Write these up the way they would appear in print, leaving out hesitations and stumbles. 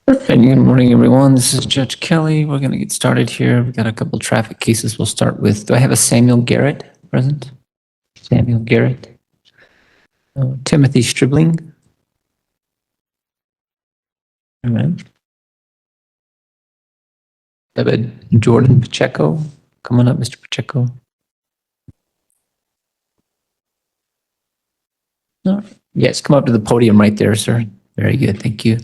And good morning, everyone. This is Judge Kelly. We're going to get started here. We've got a couple traffic cases. We'll start with, do I have a Samuel Garrett present? Samuel Garrett. Timothy Stribling. All right. Have a Jordan Pacheco. Come on up, Mr. Pacheco. No. Yes, come up to the podium right there, sir. Very good. Thank you.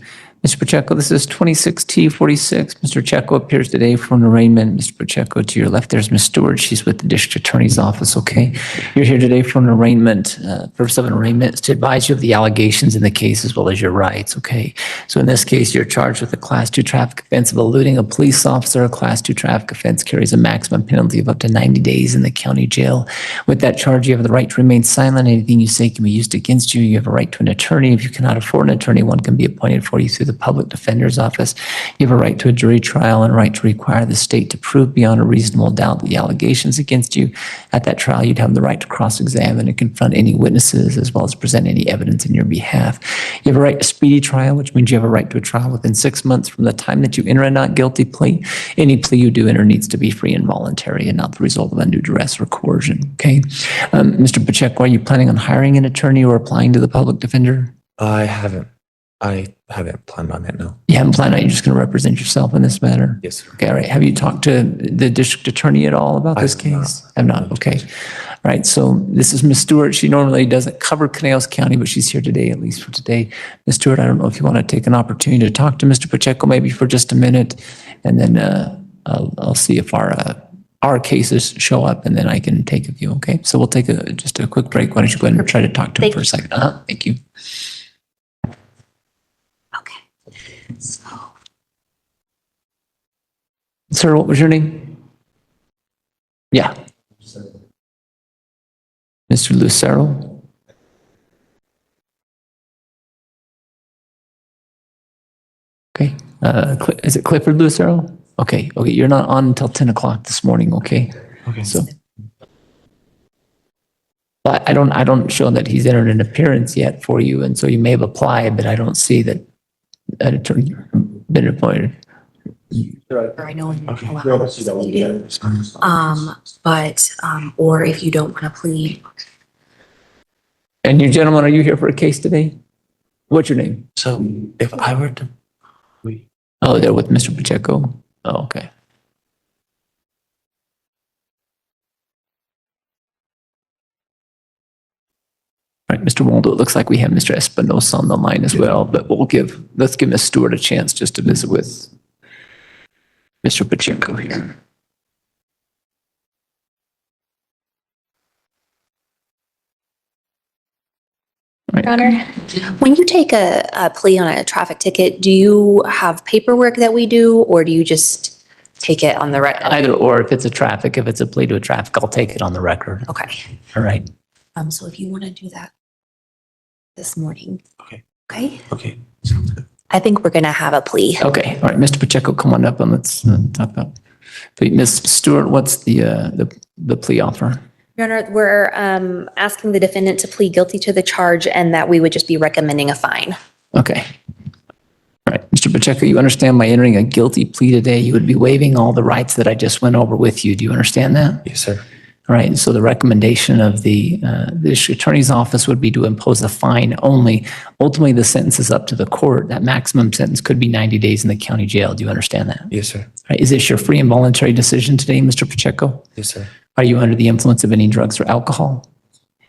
Mr. Pacheco, this is 26T46. Mr. Pacheco appears today for an arraignment. Mr. Pacheco, to your left, there's Ms. Stewart. She's with the district attorney's office, okay? You're here today for an arraignment. Purpose of an arraignment is to advise you of the allegations in the case as well as your rights, okay? So in this case, you're charged with a Class 2 traffic offense of eluding a police officer. A Class 2 traffic offense carries a maximum penalty of up to 90 days in the county jail. With that charge, you have the right to remain silent. Anything you say can be used against you. You have a right to an attorney. If you cannot afford an attorney, one can be appointed for you through the public defender's office. You have a right to a jury trial and a right to require the state to prove beyond a reasonable doubt the allegations against you. At that trial, you'd have the right to cross-examine and confront any witnesses as well as present any evidence in your behalf. You have a right to speedy trial, which means you have a right to a trial within 6 months from the time that you enter a not guilty plea. Any plea you do enter needs to be free and voluntary and not the result of undue duress or coercion. Okay. Mr. Pacheco, are you planning on hiring an attorney or applying to the public defender? I haven't planned on it, no. You haven't planned on it? You're just going to represent yourself in this matter? Yes, sir. Okay, all right. Have you talked to the district attorney at all about this case? Have not. Okay. All right. So this is Ms. Stewart. She normally doesn't cover Canales County, but she's here today, at least for today. Ms. Stewart, I don't know if you want to take an opportunity to talk to Mr. Pacheco maybe for just a minute, and then I'll see if our cases show up, and then I can take a view. Okay. So we'll take just a quick break. Why don't you go ahead and try to talk to him for a second? Thank you. So, Sir, what was your name? Yeah. Mr. Lucero? Okay. Is it Clifford Lucero? Okay. Okay. You're not on until 10 o'clock this morning. Okay. Okay. So, but I don't show that he's entered an appearance yet for you. And so you may have applied, but I don't see that an attorney been appointed. I know or if you don't want to plead. And you gentlemen, are you here for a case today? What's your name? So if I were to, Oh, they're with Mr. Pacheco? Oh, okay. All right, Mr. Waldo, it looks like we have Mr. Espinosa on the line as well, but let's give Ms. Stewart a chance just to visit with Mr. Pacheco here. Your Honor, when you take a plea on a traffic ticket, do you have paperwork that we do, or do you just take it on the record? Either or. If it's a plea to a traffic, I'll take it on the record. Okay. All right. So if you want to do that this morning. Okay. Okay. okay, sounds good. I think we're going to have a plea. Okay. All right, Mr. Pacheco, come on up and let's talk about. Ms. Stewart, what's the plea offer? Your Honor, we're asking the defendant to plead guilty to the charge and that we would just be recommending a fine. Okay. All right, Mr. Pacheco, you understand by entering a guilty plea today, you would be waiving all the rights that I just went over with you. Do you understand that? Yes, sir. All right, so the recommendation of the district attorney's office would be to impose a fine only. Ultimately, the sentence is up to the court. That maximum sentence could be 90 days in the county jail. Do you understand that? Yes, sir. All right, is this your free and voluntary decision today, Mr. Pacheco? Yes, sir. Are you under the influence of any drugs or alcohol?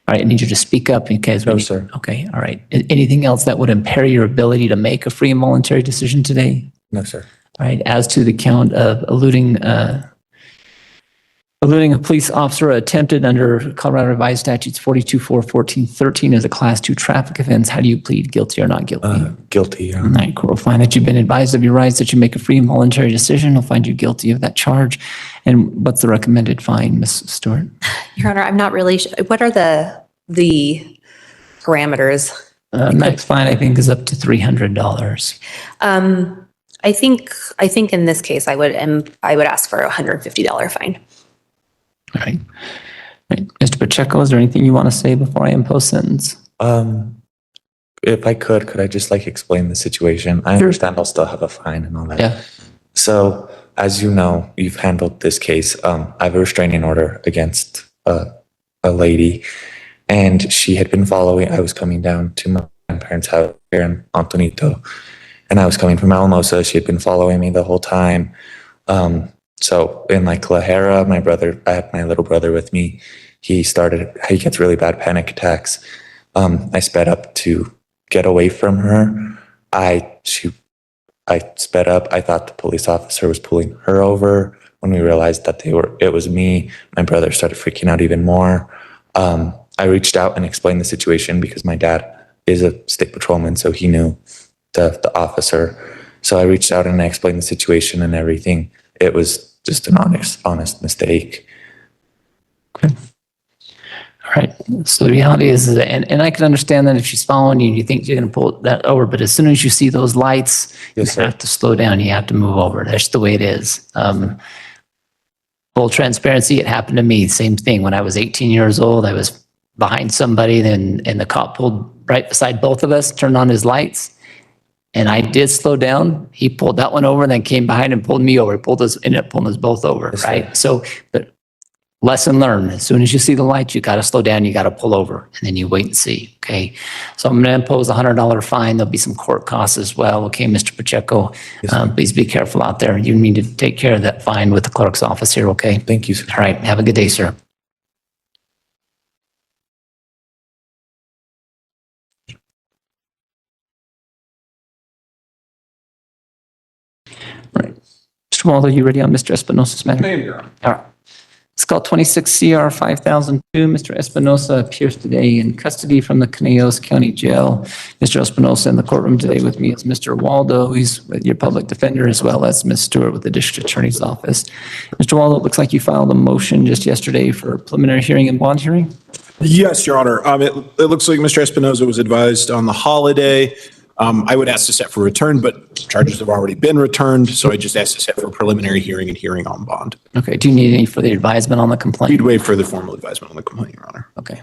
All right, I need you to speak up because No, sir. Okay, all right. Anything else that would impair your ability to make a free and voluntary decision today? No, sir. All right, as to the count of eluding a police officer attempted under Colorado Revised Statutes 42-4-14-13 as a Class 2 traffic offense, how do you plead, guilty or not guilty? Guilty, Your All Honor. right, court will find that you've been advised of your rights, that you make a free and voluntary decision. Will find you guilty of that charge. And what's the recommended fine, Ms. Stewart? Your Honor, I'm not really sure. What are the parameters? Max fine, I think, is up to $300. I think in this case, I would ask for a $150 fine. All right. All right. Mr. Pacheco, is there anything you want to say before I impose sentence? if I could I just like explain the situation? I understand I'll still have a fine and all that. Yeah. So, as you know, you've handled this case. I have a restraining order against a lady, and she had been following. I was coming down to my grandparents' house here in Antonito, and I was coming from Alamosa. She had been following me the whole time. So in like La Jera, I had my little brother with me. He gets really bad panic attacks. I sped up to get away from her. I sped up. I thought the police officer was pulling her over. When we realized that it was me, my brother started freaking out even more. I reached out and explained the situation because my dad is a state patrolman, so he knew the officer. So I reached out and I explained the situation and everything. It was just an honest mistake. Okay. All right. So the reality is that, and I can understand that if she's following you, you think you're going to pull that over, but as soon as you see those lights, Yes, you have to slow down. You have to move over. That's the way it is. Full transparency, it happened to me. Same thing. When I was 18 years old, I was behind somebody, and the cop pulled right beside both of us, turned on his lights, and I did slow down. He pulled that one over and then came behind and pulled me over. Ended up pulling us both over, Yes, sir. right? So, but lesson learned. As soon as you see the lights, you got to slow down. You got to pull over, and then you wait and see. Okay. So I'm going to impose a $100 fine. There'll be some court costs as well. Okay, Mr. Pacheco, please be careful out there. You need to take care of that fine with the clerk's office here. Okay. Thank you, sir. All right. Have a good day, sir. All right. Mr. Waldo, you ready on Mr. Espinosa's matter? All right. It's called 26 CR 5002. Mr. Espinosa appears today in custody from the Conejos County Jail. Mr. Espinosa in the courtroom today with me is Mr. Waldo. He's with your public defender, as well as Ms. Stewart with the district attorney's office. Mr. Waldo, it looks like you filed a motion just yesterday for a preliminary hearing and bond hearing. Yes, Your Honor. It looks like Mr. Espinoza was advised on the holiday. I would ask to set for return, but charges have already been returned, so I just asked to set for a preliminary hearing and hearing on bond. Okay. Do you need any further advisement on the complaint? We'd wait for the formal advisement on the complaint, Your Honor. Okay.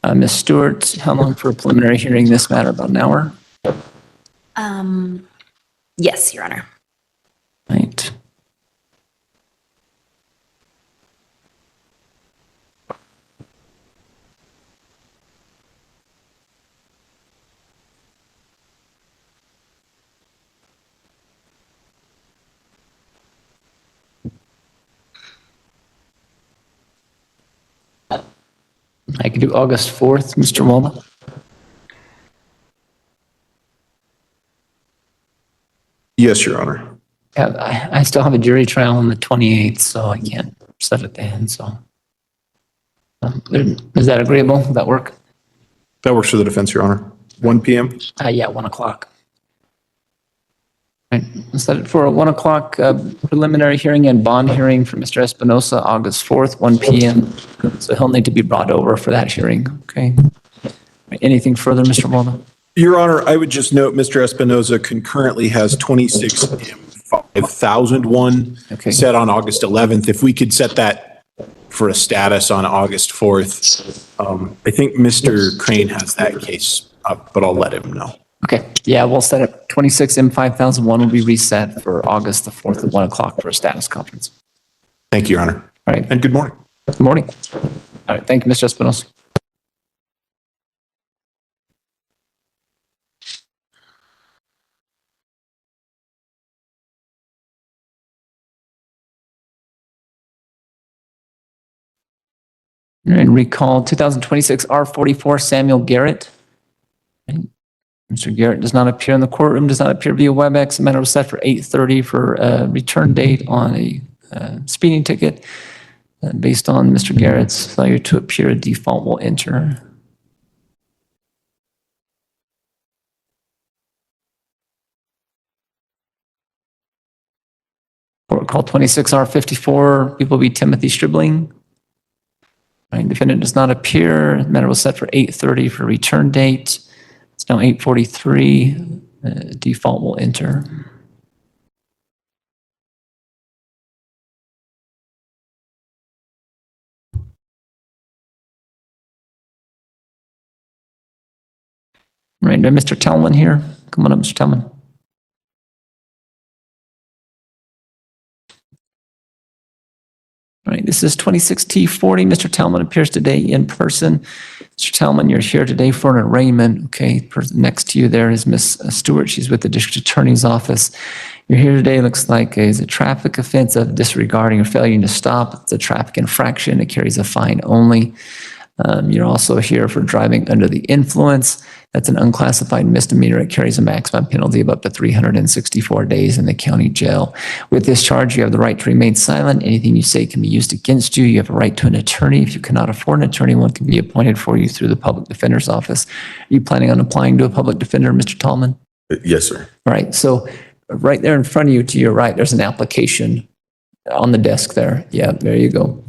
Ms. Stewart, how long for a preliminary hearing in this matter? About an hour? Yes, Your Honor. Right. I could do August 4th, Mr. Waldo. Yes, Your Honor. Yeah, I still have a jury trial on the 28th, so I can't set it then, so. Is that agreeable? Does that work? That works for the defense, Your Honor. 1 p.m.? Yeah, 1 o'clock. Right, let's set it for a 1 o'clock preliminary hearing and bond hearing for Mr. Espinosa, August 4th, 1 p.m. So he'll need to be brought over for that hearing, okay? Anything further, Mr. Waldo? Your Honor, I would just note Mr. Espinoza concurrently has 26 5001 Okay. set on August 11th. If we could set that for a status on August 4th. I think Mr. Crane has that case up, but I'll let him know. Okay, yeah, we'll set it, 26 M5001 will be reset for August the 4th at 1 o'clock for a status conference. Thank you, Your Honor. All right, And good morning. good morning. All right, thank you, Mr. Espinosa. And recall 2026 R44 Samuel Garrett. Mr. Garrett does not appear in the courtroom, does not appear via WebEx. The matter was set for 8:30 for a return date on a speeding ticket. Based on Mr. Garrett's failure to appear, default will enter. Court call 26R54, people be Timothy Stribling. Right, defendant does not appear. The matter was set for 8:30 for return date. It's now 8:43. Default will enter. All right, Mr. Tellman here. Come on up, Mr. Tellman. All right, this is 26T40. Mr. Tellman appears today in person. Mr. Tellman, you're here today for an arraignment. Okay, next to you there is Miss Stewart. She's with the district attorney's office. You're here today, looks like is a traffic offense of disregarding or failure to stop. It's a traffic infraction. It carries a fine only. You're also here for driving under the influence. That's an unclassified misdemeanor. It carries a maximum penalty of up to 364 days in the county jail. With this charge, you have the right to remain silent. Anything you say can be used against you. You have a right to an attorney. If you cannot afford an attorney, one can be appointed for you through the public defender's office. Are you planning on applying to a public defender, Mr. Tallman? Yes, sir. All right. So right there in front of you to your right, there's an application on the desk there. Yeah, there you go.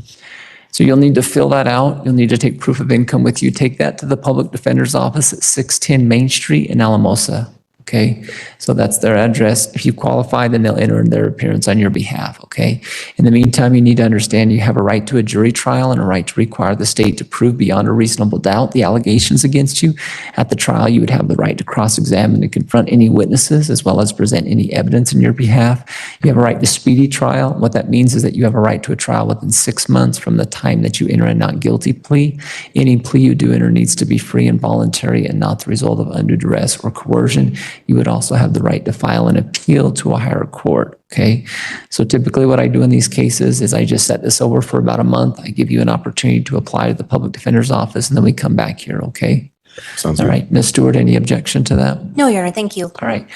So you'll need to fill that out. You'll need to take proof of income with you. Take that to the public defender's office at 610 Main Street in Alamosa. Okay, so that's their address. If you qualify, then they'll enter their appearance on your behalf. Okay. In the meantime, you need to understand you have a right to a jury trial and a right to require the state to prove beyond a reasonable doubt the allegations against you. At the trial, you would have the right to cross-examine and confront any witnesses as well as present any evidence in your behalf. You have a right to speedy trial. What that means is that you have a right to a trial within 6 months from the time that you enter a not guilty plea. Any plea you do enter needs to be free and voluntary and not the result of undue duress or coercion. You would also have the right to file an appeal to a higher court. Okay. So typically what I do in these cases is I just set this over for about a month. I give you an opportunity to apply to the public defender's office and then we come back here. Okay. Sounds All good. right. Ms. Stewart, any objection to that? No, Your Honor, thank you. All right.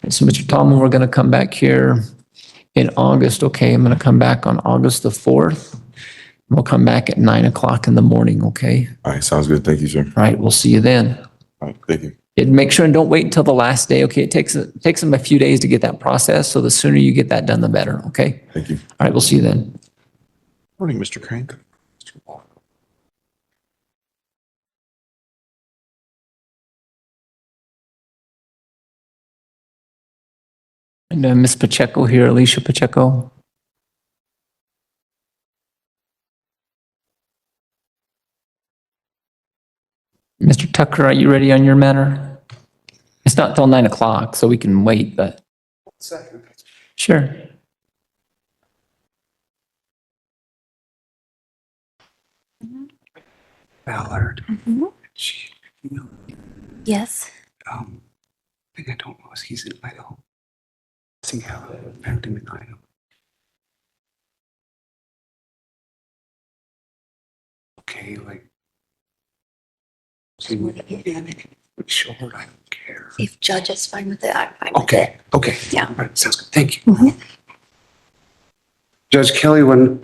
So Mr. Tallman, we're going to come back here in August. Okay. I'm going to come back on August the 4th. We'll come back at 9 o'clock in the morning. Okay. All right. Sounds good. Thank you, sir. All right. We'll see you then. All right. Thank you. And make sure and don't wait until the last day. Okay. It takes them a few days to get that process. So the sooner you get that done, the better. Okay. Thank you. All right. We'll see you then. Morning, Mr. Crank. And Ms. Pacheco here, Alicia Pacheco. Mr. Tucker, are you ready on your matter? It's not till 9 o'clock, so we can wait, but. Sure. Ballard. She, Yes. thing I don't know is he's in Idaho. I think I found him in Idaho. Okay, like. Short, I don't care. If judge is fine with it, I'm fine with it. Okay, okay. Yeah. All right, sounds good. Thank you. Mhm. Judge Kelly, when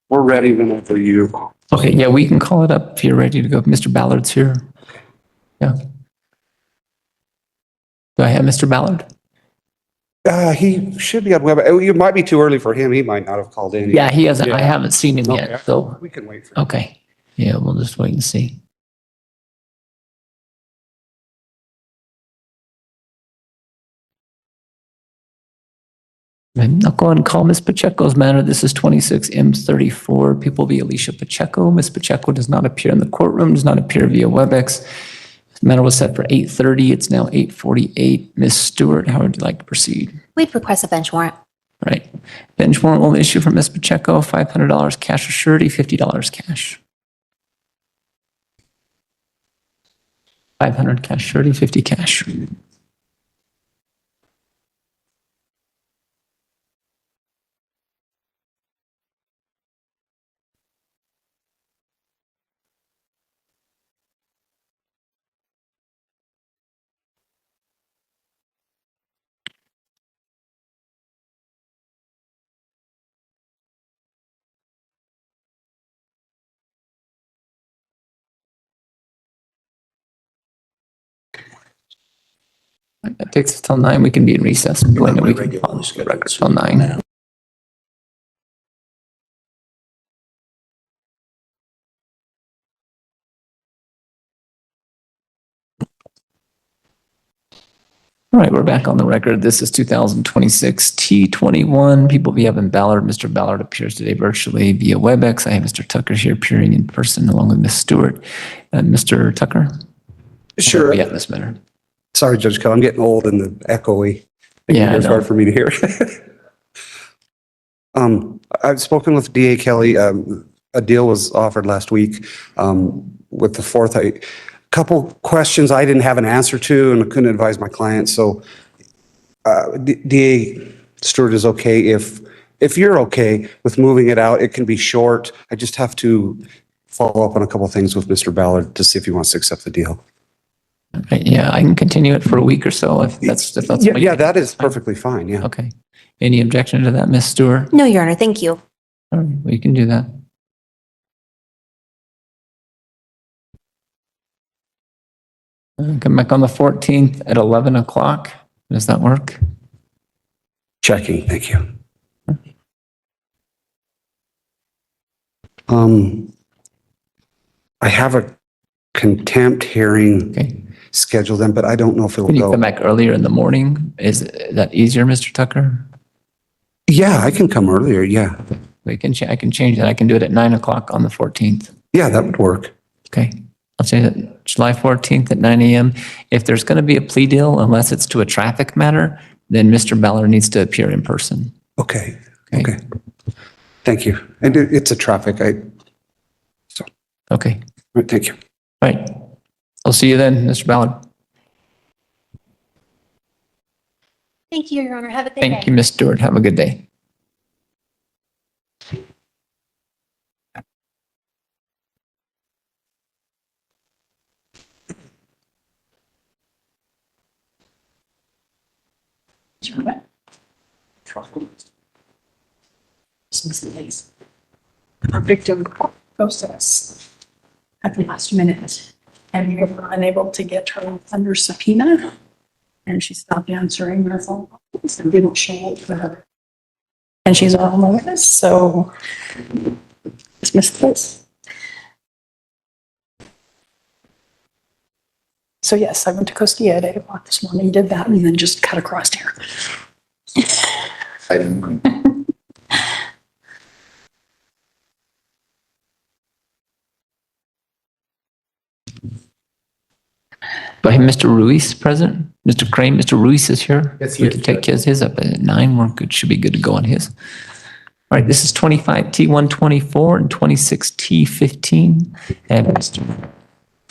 we're ready, whenever you. Okay, yeah, we can call it up if you're ready to go. Mr. Ballard's here. Yeah. Do I have Mr. Ballard? He should be on web. It might be too early for him. He might not have called in. Yeah, he hasn't. I Yeah. haven't seen him Okay. yet, so, We can wait for him. okay. Yeah, we'll just wait and see. I'll go and call Ms. Pacheco's matter. This is 26M34. People via Alicia Pacheco. Ms. Pacheco does not appear in the courtroom, does not appear via WebEx. This matter was set for 8:30. It's now 8:48. Ms. Stewart, how would you like to proceed? We'd request a bench warrant. Right. Bench warrant will issue for Ms. Pacheco, $500 cash or surety, $50 cash. 500 cash surety, 50 cash. That takes us till 9. We can be in recess. And then we can follow the record till 9. All right, we're back on the record. This is 2026 T21. People via Evan Ballard. Mr. Ballard appears today virtually via WebEx. I have Mr. Tucker here appearing in person along with Ms. Stewart. And Mr. Tucker? Sure. Yeah, this matter. Sorry, Judge Kelly, I'm getting old and the echoey. Yeah, I It's know. hard for me to hear. I've spoken with DA Kelly. A deal was offered last week with the fourth. A couple questions I didn't have an answer to and I couldn't advise my client. So DA Stewart is okay if you're okay with moving it out. It can be short. I just have to follow up on a couple of things with Mr. Ballard to see if he wants to accept the deal. Right, yeah, I can continue it for a week or so if that's Yeah, what you yeah, think. that is perfectly fine. Yeah. Okay. Any objection to that, Ms. Stewart? No, Your Honor, thank you. All right, we can do that. Come back on the 14th at 11 o'clock. Does that work? Checking. Thank you. I have a contempt hearing Okay. scheduled then, but I don't know if it'll Can you come go. back earlier in the morning? Is that easier, Mr. Tucker? Yeah, I can come earlier. Yeah. I can change that. I can do it at 9 o'clock on the 14th. Yeah, that would work. Okay. I'll say that July 14th at 9 a.m. If there's going to be a plea deal, unless it's to a traffic matter, then Mr. Ballard needs to appear in person. Okay. Okay. Thank you. And it's a traffic. Okay. Thank you. All right. I'll see you then, Mr. Ballard. Thank you, Your Honor. Have a good day. Thank you, Ms. Stewart. Have a good day. Our victim process at the last minute, and we were unable to get her under subpoena, and she stopped answering her phone calls and didn't show up for her. And she's on the list, so dismiss this. So yes, I went to Costilla at 8 o'clock this morning, did that, and then just cut across here. Do I have Mr. Ruiz present? Mr. Crane, Mr. Ruiz is here. Yes, he We is. can take his up at 9. We're good. Should be good to go on his. All right, this is 25T124 and 26T15. And Mr.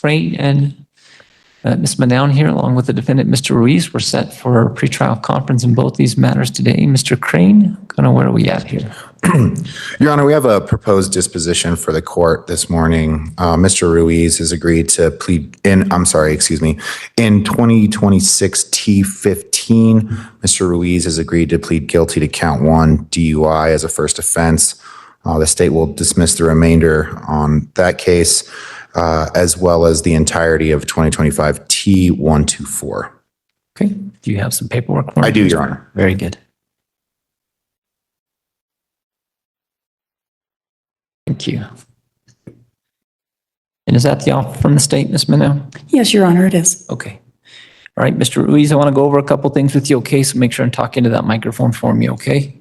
Crane and Ms. Manown here, along with the defendant, Mr. Ruiz, were set for a pretrial conference in both these matters today. Mr. Crane, kind of where are we at here? Your Honor, we have a proposed disposition for the court this morning. Mr. Ruiz has agreed to plead in 2026 T15. Mr. Ruiz has agreed to plead guilty to count 1 DUI as a first offense. The state will dismiss the remainder on that case, as well as the entirety of 2025 T124. Okay, do you have some paperwork for me? I do, Your Honor. Very good. Thank you. And is that the offer from the state, Ms. Manow? Yes, Your Honor, it is. Okay. All right, Mr. Ruiz, I want to go over a couple things with you, okay? So make sure and talk into that microphone for me, okay?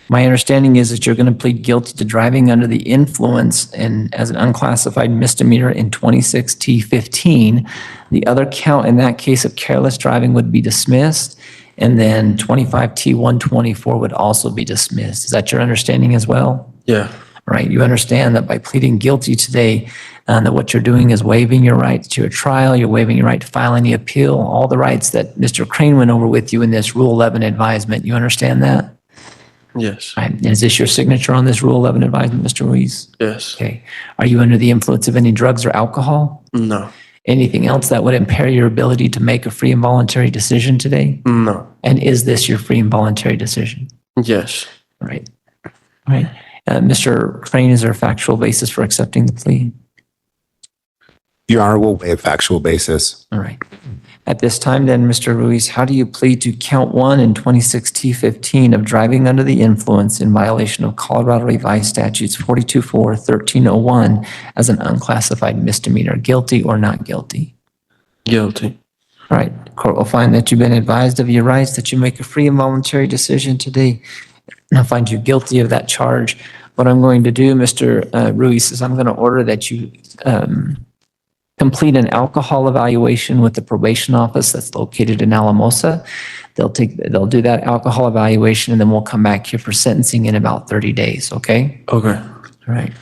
My understanding is that you're going to plead guilty to driving under the influence and as an unclassified misdemeanor in 26T15. The other count in that case of careless driving would be dismissed, and then 25T124 would also be dismissed. Is that your understanding as well? Yeah. Right, you understand that by pleading guilty today, that what you're doing is waiving your right to a trial, you're waiving your right to file any appeal, all the rights that Mr. Crane went over with you in this Rule 11 advisement. You understand that? Yes. Right, and is this your signature on this Rule 11 advisement, Mr. Ruiz? Yes. Okay. Are you under the influence of any drugs or alcohol? No. Anything else that would impair your ability to make a free and voluntary decision today? No. And is this your free and voluntary decision? Yes. All right. All right. Mr. Crane, is there a factual basis for accepting the plea? Your Honor, we'll waive factual basis. All right. At this time then, Mr. Ruiz, how do you plead to count 1 in 26T15 of driving under the influence in violation of Colorado Revised Statutes 42-4-1301 as an unclassified misdemeanor? Guilty or not guilty? Guilty. All right. The court will find that you've been advised of your rights, that you make a free and voluntary decision today. And I'll find you guilty of that charge. What I'm going to do, Mr. Ruiz, is I'm going to order that you complete an alcohol evaluation with the probation office that's located in Alamosa. They'll do that alcohol evaluation and then we'll come back here for sentencing in about 30 days, okay? Okay. All right.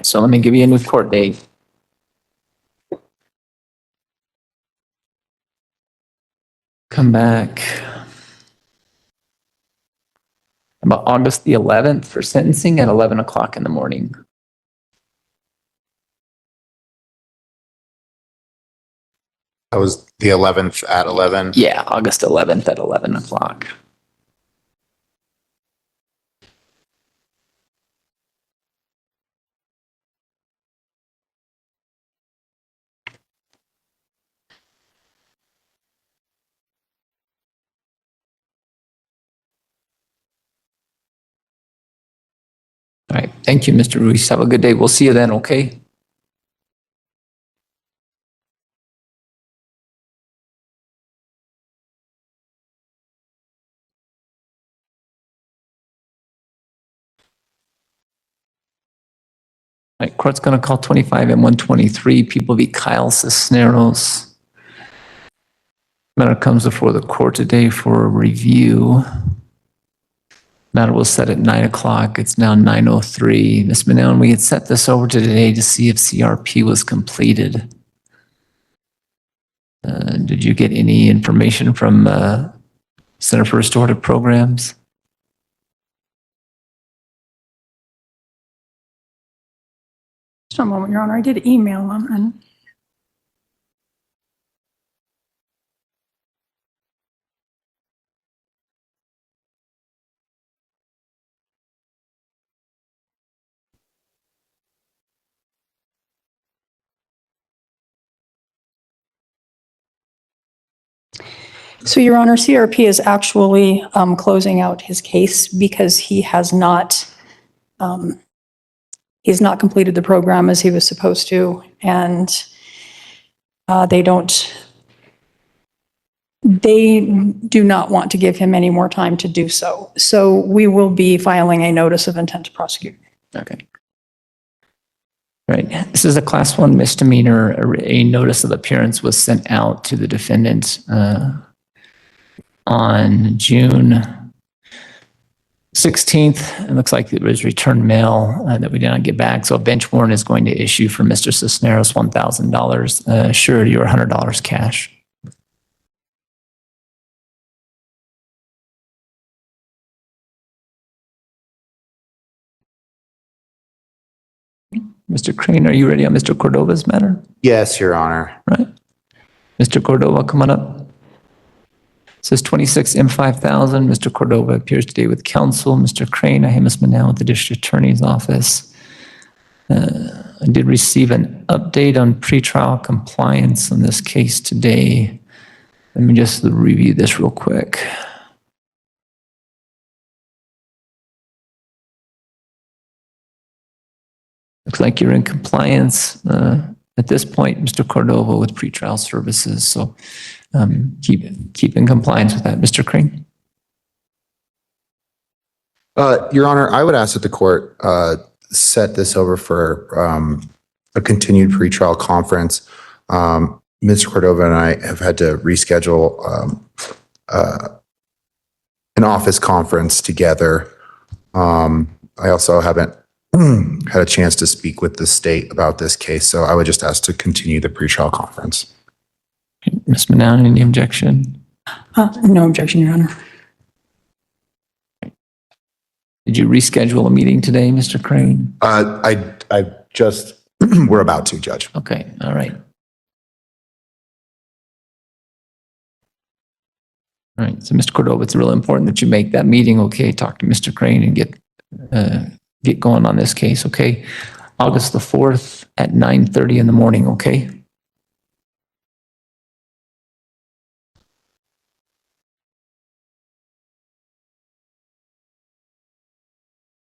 So let me give you a new court date. Come back about August the 11th for sentencing at 11 o'clock in the morning. That was the 11th at 11. Yeah, August 11th at 11 o'clock. All right. Thank you, Mr. Ruiz. Have a good day. We'll see you then, okay? All right, court's going to call 25 and 123, People v. Kyle Cisneros. Matter comes before the court today for a review. Matter was set at 9 o'clock. It's now 9:03. Ms. Manon, we had set this over to today to see if CRP was completed. Did you get any information from Center for Restorative Programs? Just a moment, Your Honor. I did email them and so, Your Honor, CRP is actually closing out his case because he's not completed the program as he was supposed to, and they do not want to give him any more time to do so. So we will be filing a notice of intent to prosecute. Okay. Right. This is a class 1 misdemeanor. A notice of appearance was sent out to the defendant on June 16th. It looks like it was returned mail that we did not get back. So a bench warrant is going to issue for Mr. Cisneros $1,000 surety or $100 cash. Mr. Crane, are you ready on Mr. Cordova's matter? Yes, Your Honor. Right. Mr. Cordova, come on up. Says 26 M5000. Mr. Cordova appears today with counsel. Mr. Crane, I am Ms. Manel with the District Attorney's Office. I did receive an update on pretrial compliance on this case today. Let me just review this real quick. Looks like you're in compliance at this point, Mr. Cordova, with pretrial services. So keep in compliance with that. Mr. Crane? Your Honor, I would ask that the court set this over for a continued pretrial conference. Mr. Cordova and I have had to reschedule an office conference together. I also haven't had a chance to speak with the state about this case, so I would just ask to continue the pretrial conference. Ms. Manon, any objection? No objection, Your Honor. Did you reschedule a meeting today, Mr. Crane? I just, we're about to, Judge. Okay, all right. All right, so Mr. Cordova, it's really important that you make that meeting, okay? Talk to Mr. Crane and get going on this case, okay? August the 4th at 9:30 in the morning, okay?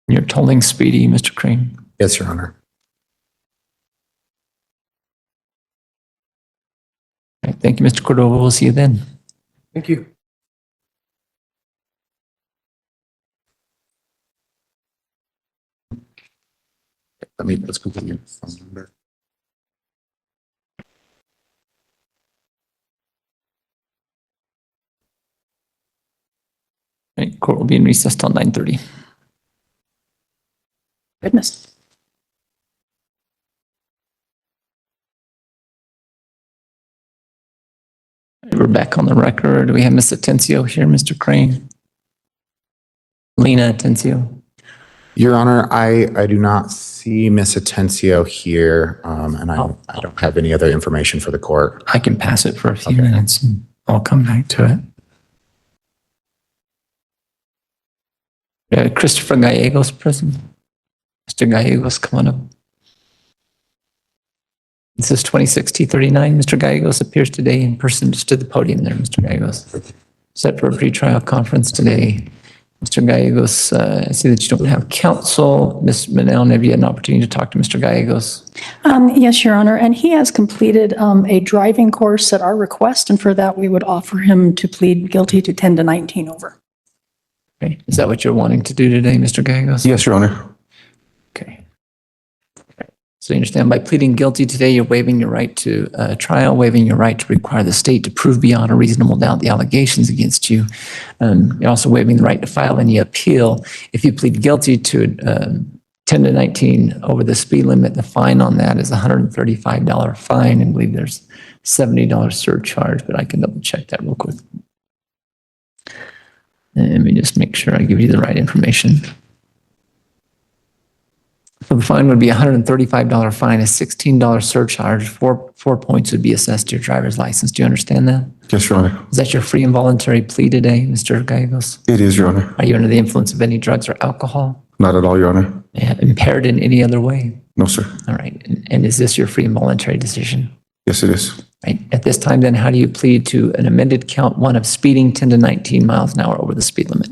You're tolling speedy, Mr. Crane. Yes, Your Honor. All right, thank you, Mr. Cordova. We'll see you then. Thank you. Let's continue. Phone number. Right, court will be in recess till 9:30. Goodness. We're back on the record. Do we have Ms. Atencio here, Mr. Crane? Lena Atencio. Your Honor, I do not see Miss Atencio here, and I don't have any other information for the court. I can pass it for a few Okay. minutes and I'll come back to it. Christopher Gallegos present. Mr. Gallegos, come on up. This is 26T39. Mr. Gallegos appears today in person. Just to the podium there, Mr. Gallegos. Set for a pretrial conference today. Mr. Gallegos, I see that you don't have counsel. Ms. Manel, have you had an opportunity to talk to Mr. Gallegos? Yes, Your Honor, and he has completed a driving course at our request, and for that, we would offer him to plead guilty to 10 to 19 over. Okay. Is that what you're wanting to do today, Mr. Gallegos? Yes, Your Honor. Okay. So you understand by pleading guilty today, you're waiving your right to trial, waiving your right to require the state to prove beyond a reasonable doubt the allegations against you. You're also waiving the right to file any appeal. If you plead guilty to 10 to 19 over the speed limit, the fine on that is a $135 fine. And I believe there's $70 surcharge, but I can double check that real quick. And let me just make sure I give you the right information. So the fine would be a $135 fine, a $16 surcharge, four points would be assessed to your driver's license. Do you understand that? Yes, Your Honor. Is that your free and voluntary plea today, Mr. Gallegos? It is, Your Honor. Are you under the influence of any drugs or alcohol? Not at all, Your Honor. Impaired in any other way? No, sir. All right. And is this your free and voluntary decision? Yes, it is. Right. At this time, then, how do you plead to an amended count one of speeding 10 to 19 miles an hour over the speed limit?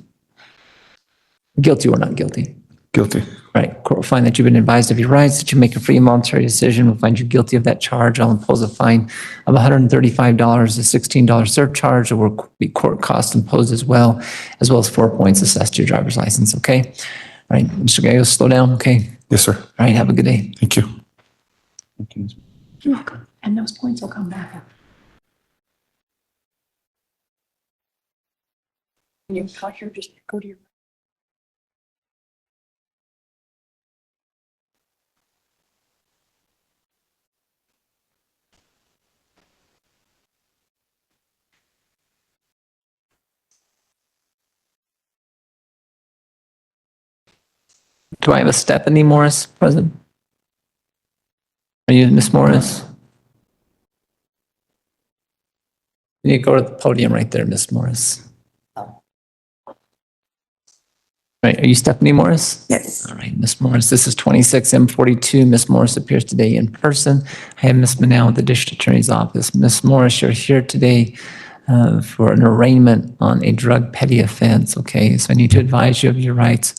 Guilty or not guilty? Guilty. Right. Court will find that you've been advised of your rights, that you make a free and voluntary decision. We'll find you guilty of that charge. I'll impose a fine of $135, a $16 surcharge. There will be court costs imposed as well as 4 points assessed to your driver's license. Okay. All right. Mr. Gallegos, slow down. Okay. Yes, sir. All right. Have a good day. Thank you. You're welcome. And those points will come back up. When you got here, just go to your. Do I have a Stephanie Morris present? Are you Miss Morris? You need to go to the podium right there, Miss Morris. Right, are you Stephanie Morris? Yes. All right, Miss Morris, this is 26M42. Miss Morris appears today in person. I have Miss Manal with the District Attorney's Office. Miss Morris, you're here today for an arraignment on a drug petty offense, okay? So I need to advise you of your rights.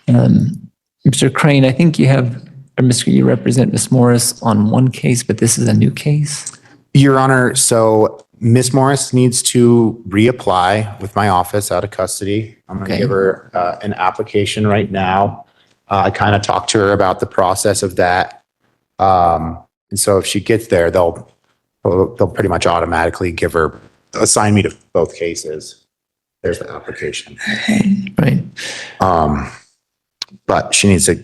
Mr. Crane, I think you represent Miss Morris on one case, but this is a new case? Your Honor, so Miss Morris needs to reapply with my office out of custody. I'm going to Okay. give her an application right now. I kind of talked to her about the process of that. And so if she gets there, they'll pretty much automatically assign me to both cases. There's the application. Right. But she needs to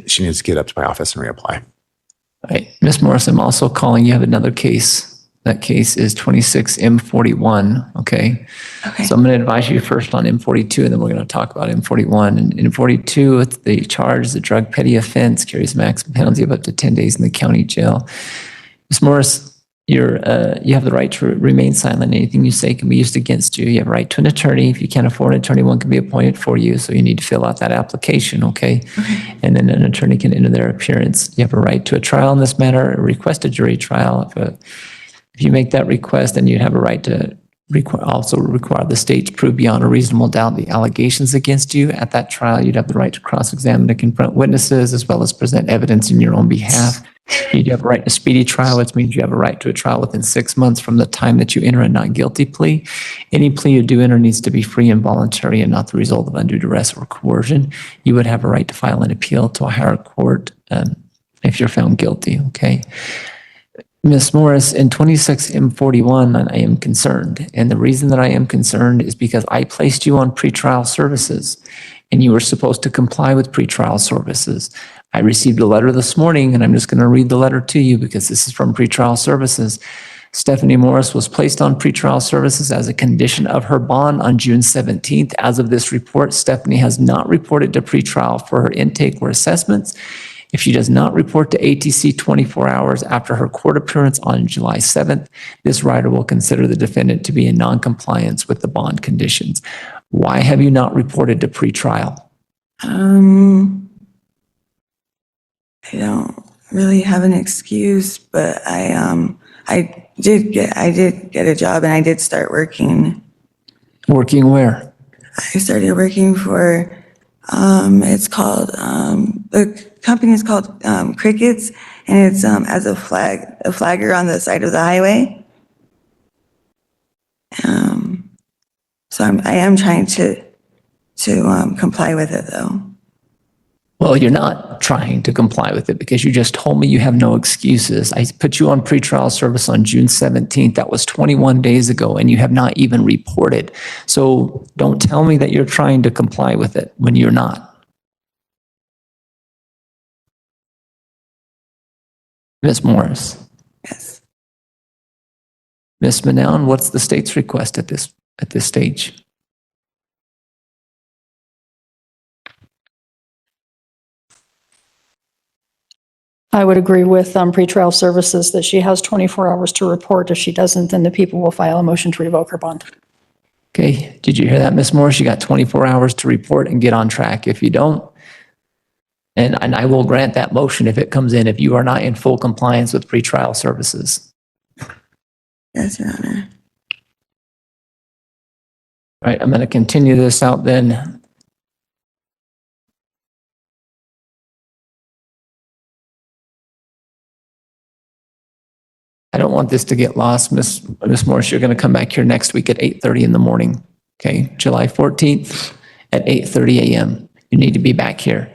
get up to my office and reapply. All right. Miss Morris, I'm also calling you have another case. That case is 26M41, okay? Okay. So I'm going to advise you first on M42, and then we're going to talk about M41. And in 42, it's the charge is a drug petty offense, carries a maximum penalty of up to 10 days in the county jail. Ms. Morris, you have the right to remain silent. Anything you say can be used against you. You have a right to an attorney. If you can't afford an attorney, one can be appointed for you. So you need to fill out that application, okay? And then an attorney can enter their appearance. You have a right to a trial in this matter, request a jury trial. If you make that request, then you have a right to also require the state to prove beyond a reasonable doubt the allegations against you. At that trial, you'd have the right to cross-examine and confront witnesses as well as present evidence in your own behalf. You have a right to speedy trial, which means you have a right to a trial within 6 months from the time that you enter a not guilty plea. Any plea you do enter needs to be free and voluntary and not the result of undue duress or coercion. You would have a right to file an appeal to a higher court if you're found guilty, okay? Ms. Morris, in 26M41, I am concerned. And the reason that I am concerned is because I placed you on pretrial services and you were supposed to comply with pretrial services. I received a letter this morning, and I'm just going to read the letter to you because this is from pretrial services. Stephanie Morris was placed on pretrial services as a condition of her bond on June 17th. As of this report, Stephanie has not reported to pretrial for her intake or assessments. If she does not report to ATC 24 hours after her court appearance on July 7th, this rider will consider the defendant to be in noncompliance with the bond conditions. Why have you not reported to pretrial? I don't really have an excuse, but I did get a job and I did start working. Working where? I started working for it's called the company is called Crickets, and it's as a flagger on the side of the highway. So I am trying to comply with it though. Well, you're not trying to comply with it because you just told me you have no excuses. I put you on pretrial service on June 17th. That was 21 days ago, and you have not even reported. So don't tell me that you're trying to comply with it when you're not. Ms. Morris. Yes. Ms. Manown, what's the state's request at this stage? I would agree with pretrial services that she has 24 hours to report. If she doesn't, then the people will file a motion to revoke her bond. Okay, did you hear that, Ms. Morris? You got 24 hours to report and get on track. If you don't, and I will grant that motion if it comes in, if you are not in full compliance with pretrial services. Yes, Your Honor. All right, I'm going to continue this out then. I don't want this to get lost, Ms. Morris. You're going to come back here next week at 8:30 in the morning. Okay, July 14th at 8:30 a.m. You need to be back here.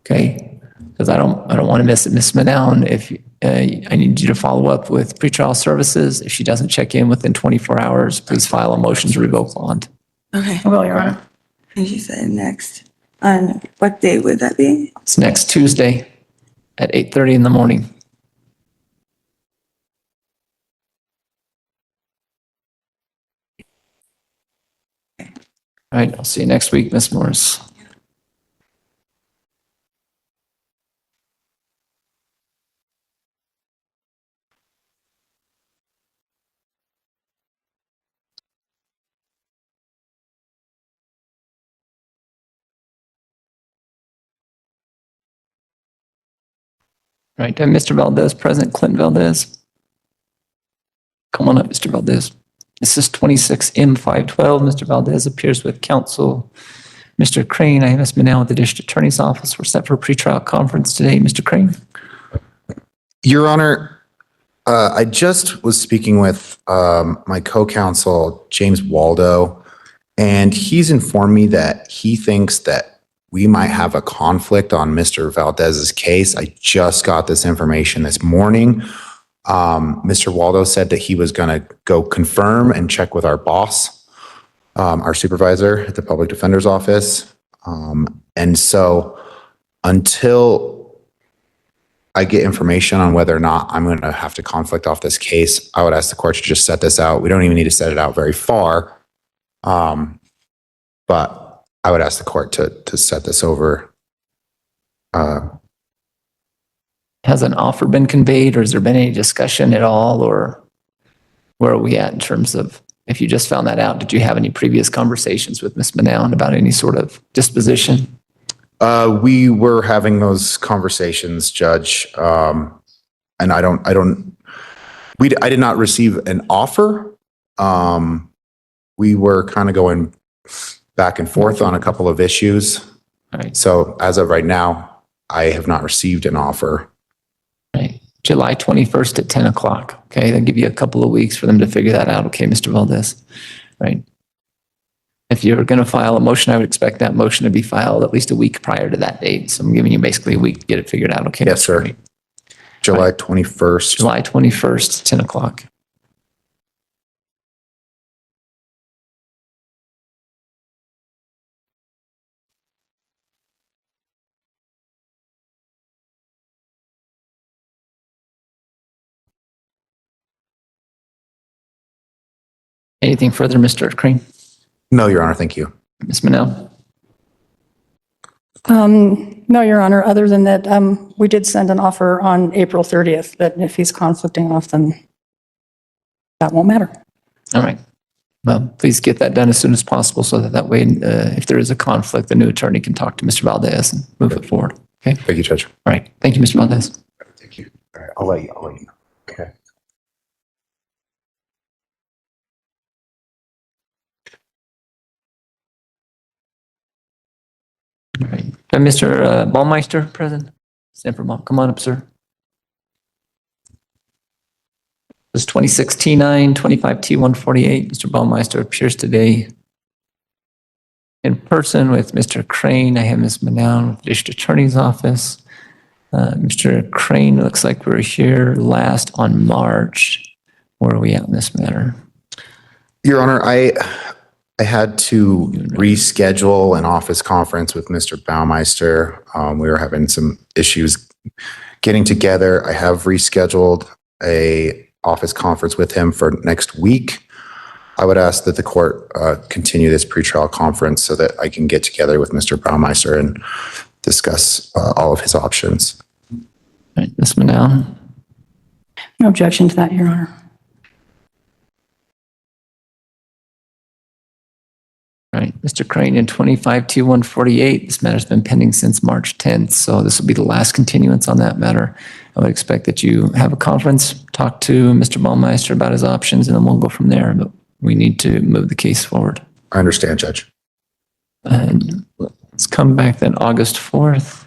Okay, because I don't want to miss it, Ms. Manown. If I need you to follow up with pretrial services. If she doesn't check in within 24 hours, please file a motion to revoke bond. Okay. I will, Your Honor. And she said next. On what day would that be? It's next Tuesday at 8:30 in the morning. All right, I'll see you next week, Ms. Morris. All right, Mr. Valdez present, Clint Valdez. Come on up, Mr. Valdez. This is 26M512. Mr. Valdez appears with counsel. Mr. Crane, I have Ms. Manown with the District Attorney's Office. We're set for a pretrial conference today. Mr. Crane. Your Honor, I just was speaking with my co-counsel, James Waldo, and he's informed me that he thinks that we might have a conflict on Mr. Valdez's case. I just got this information this morning. Mr. Waldo said that he was going to go confirm and check with our boss, our supervisor at the Public Defender's Office. And so until I get information on whether or not I'm going to have to conflict off this case, I would ask the court to just set this out. We don't even need to set it out very far. But I would ask the court to set this over. Has an offer been conveyed, or has there been any discussion at all, or where are we at in terms of, if you just found that out, did you have any previous conversations with Ms. Manown about any sort of disposition? We were having those conversations, Judge, and I did not receive an offer. We were kind of going back and forth on a couple of issues. All right. So as of right now, I have not received an offer. Right. July 21st at 10 o'clock. Okay, that'll give you a couple of weeks for them to figure that out. Okay, Mr. Valdez, right? If you're going to file a motion, I would expect that motion to be filed at least a week prior to that date. So I'm giving you basically a week to get it figured out. Okay. Yes, Mr. sir. Crane? July 21st. July 21st, 10 o'clock. Anything further, Mr. Crane? No, Your Honor, thank you. Ms. Manel? No, Your Honor, other than that, we did send an offer on April 30th, that if he's conflicting off, then that won't matter. All right. Well, please get that done as soon as possible so that way, if there is a conflict, the new attorney can talk to Mr. Valdez and move it forward. Okay. Thank you, Judge. All right. Thank you, Mr. Valdez. Thank you. All right, I'll let you know. Okay. All right. Mr. Baumeister present? Sanford Baum, come on up, sir. This is 26T9, 25T148. Mr. Baumeister appears today in person with Mr. Crane. I have Ms. Manown with the District Attorney's Office. Mr. Crane, looks like we were here last on March. Where are we at in this matter? Your Honor, I had to reschedule an office conference with Mr. Baumeister. We were having some issues getting together. I have rescheduled a office conference with him for next week. I would ask that the court continue this pretrial conference so that I can get together with Mr. Baumeister and discuss all of his options. All right, Ms. Manown. No objection to that, Your Honor. All right, Mr. Crane in 25T148. This matter's been pending since March 10th, so this will be the last continuance on that matter. I would expect that you have a conference, talk to Mr. Baumeister about his options, and then we'll go from there. But we need to move the case forward. I understand, Judge. And let's come back then August 4th.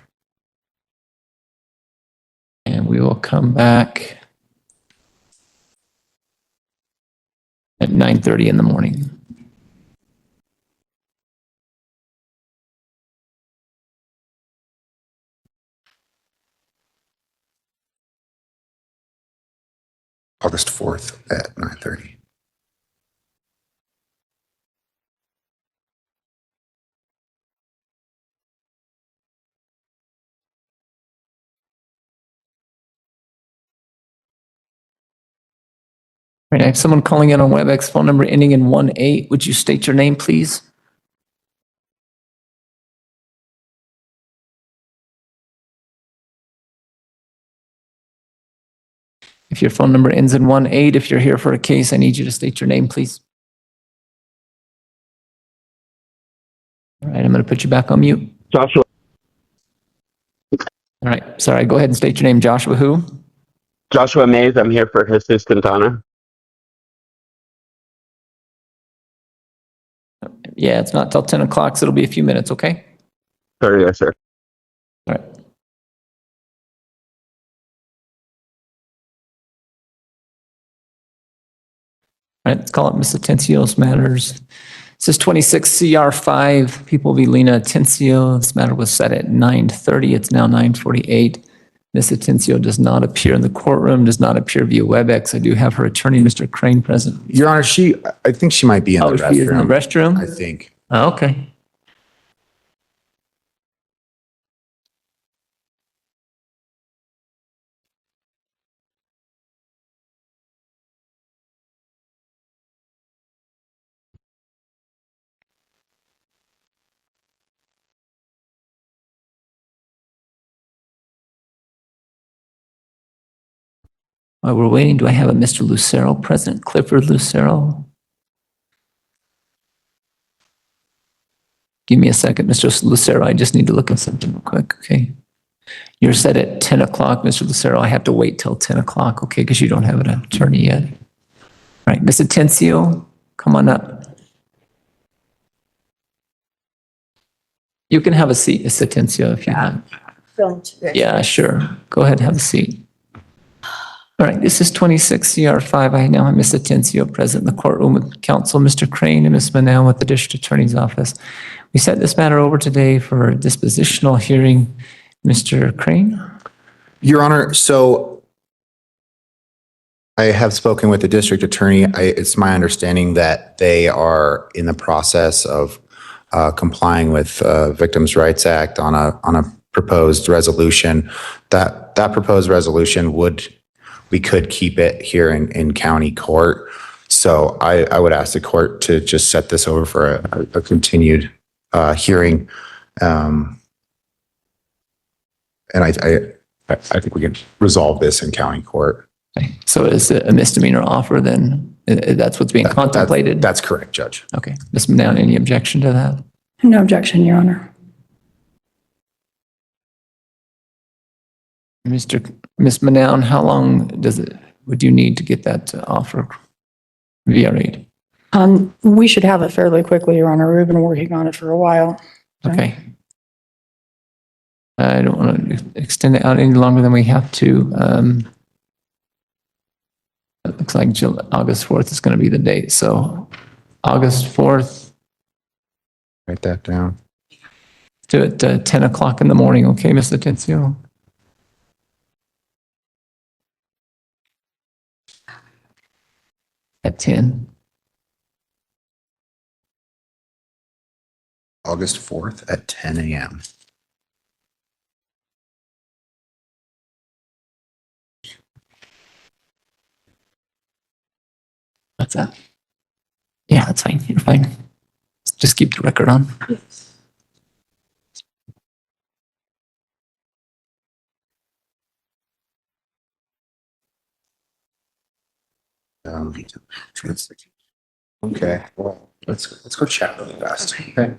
And we will come back at 9:30 in the morning. August 4th at 9:30. All right, I have someone calling in on WebEx, phone number ending in 18. Would you state your name, please? If your phone number ends in 18, if you're here for a case, I need you to state your name, please. All right, I'm going to put you back on mute. Joshua. All right, sorry, go ahead and state your name. Joshua who? Joshua Mays. I'm here for his assistant honor. Yeah, it's not till 10 o'clock, so it'll be a few minutes, okay? Sorry, yes, sir. All right. All right, let's call it Ms. Atencio's matters. This is 26 CR5, People v. Lena Atencio. This matter was set at 9:30. It's now 9:48. Ms. Atencio does not appear in the courtroom, does not appear via WebEx. I do have her attorney, Mr. Crane, present. Your Honor, I think she might be in the restroom. Oh, she is in the restroom? I think. Oh, okay. While we're waiting, do I have a Mr. Lucero present? Clifford Lucero? Give me a second, Mr. Lucero. I just need to look at something real quick, okay? You're set at 10 o'clock, Mr. Lucero. I have to wait till 10 o'clock, okay, because you don't have an attorney yet. All right, Ms. Atencio, come on up. You can have a seat, Ms. Atencio, if you want. Yeah, sure. Go ahead, have a seat. All right, this is 26 CR5. I now have Ms. Atencio present in the courtroom with counsel, Mr. Crane and Ms. Manel with the district attorney's office. We set this matter over today for a dispositional hearing. Mr. Crane? Your Honor, so I have spoken with the district attorney. It's my understanding that they are in the process of complying with Victims' Rights Act on a proposed resolution. That proposed resolution we could keep it here in county court. So I would ask the court to just set this over for a continued hearing. And I think we can resolve this in county court. Okay, so is it a misdemeanor offer then? That's what's being contemplated? That's correct, Judge. Okay. Ms. Manel, any objection to that? No objection, Your Honor. Ms. Manel, how long would you need to get that offer VRA'd? We should have it fairly quickly, Your Honor. We've been working on it for a while. Okay. I don't want to extend it out any longer than we have to. It looks like August 4th is going to be the date. So August 4th, Write that down. do it 10 o'clock in the morning. Okay, Ms. Atencio? At 10. August 4th at 10 a.m. What's that? Yeah, that's fine. You're fine. Just keep the record on. Okay, well, let's go chat really fast. Okay.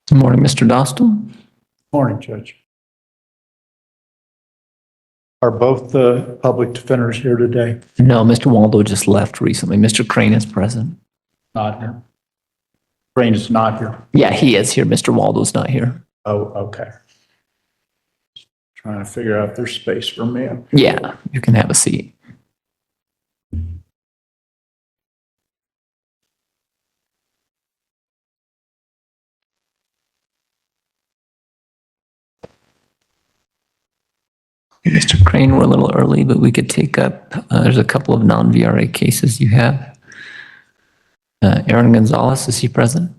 Good morning, Mr. Dostal. Morning, Judge. Are both the public defenders here today? No, Mr. Waldo just left recently. Mr. Crane is present. Not here. Brain is not here. Yeah, he is here. Mr. Waldo's not here. Oh, okay. Trying to figure out if there's space for me. Yeah, you can have a seat. Mr. Crane, we're a little early, but we could take up, there's a couple of non-VRA cases you have. Aaron Gonzalez, is he present?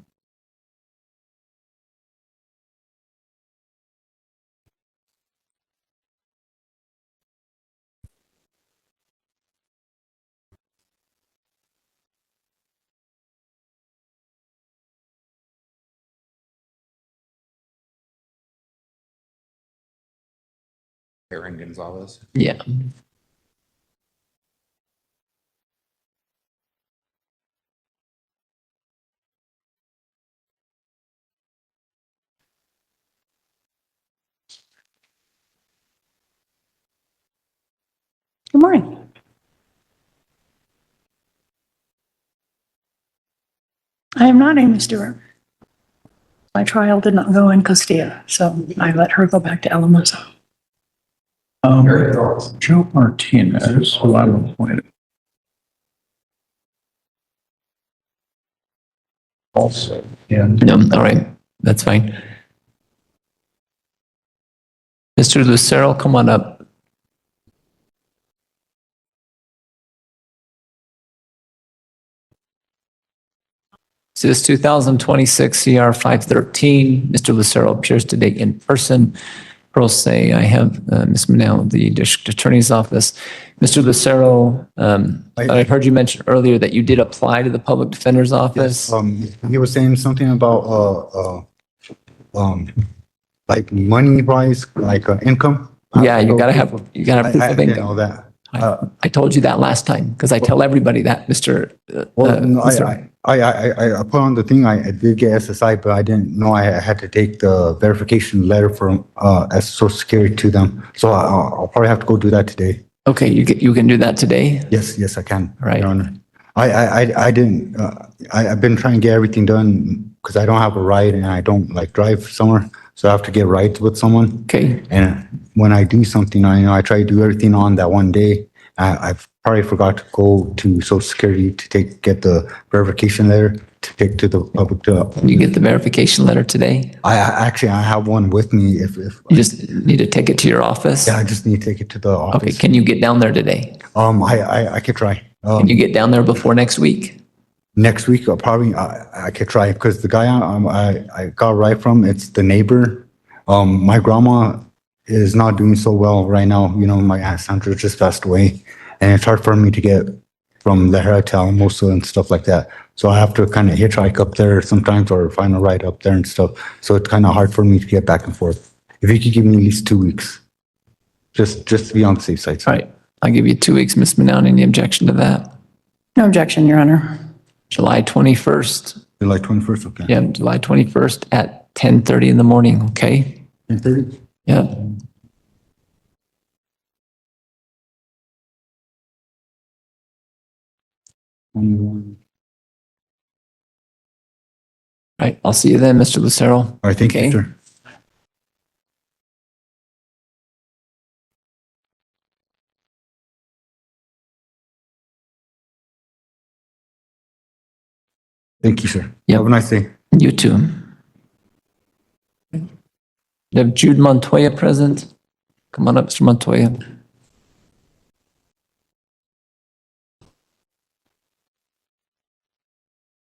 Aaron Gonzalez. Yeah. Good morning. I am not Amy Stewart. My trial did not go in Castilla, so I let her go back to Alamosa. Joe Martinez, who I'm appointed. Also, and No, all right, that's fine. Mr. Lucero, come on up. So this 2026 CR 513, Mr. Lucero appears today in person. Pro se, I have Ms. Manel of the District Attorney's Office. Mr. Lucero, I heard you mention earlier that you did apply to the Public Defender's Office. He was saying something about, like money wise, like income. Yeah, you gotta have proof I of didn't know income. that. I told you that last time because I tell everybody that, Mr. Well, no, Mr. I put on the thing, I did get SSI, but I didn't know I had to take the verification letter from, as Social Security to them. So I'll probably have to go do that today. Okay, you can do that today? Yes, I can. Right. Your Honor. I didn't, I've been trying to get everything done because I don't have a ride and I don't like drive somewhere. So I have to get rides with someone. Okay. And when I do something, I try to do everything on that one day. I've probably forgot to go to Social Security to get the verification letter to take to the public. You get the verification letter today? I have one with me if You just need to take it to your office? yeah, I just need to take it to the office. Okay, can you get down there today? I could try. Can you get down there before next week? Next week, I could try because the guy I got right from, it's the neighbor. My grandma is not doing so well right now. You know, my aunt Sandra just passed away, and it's hard for me to get from Lahara to Alamosa and stuff like that. So I have to kind of hitchhike up there sometimes or find a ride up there and stuff. So it's kind of hard for me to get back and forth. If you could give me at least 2 weeks, just to be on the safe side. All right, I'll give you 2 weeks, Ms. Manown. Any objection to that? No objection, Your Honor. July 21st. July 21st, okay. Yeah, July 21st at 10:30 in the morning, okay? 10:30? Yeah. Right, I'll see you then, Mr. Lucero. All right, thank Okay. you, sir. Thank you, sir. Yep. Have a nice day. You too. You have Jude Montoya present. Come on up, Mr. Montoya.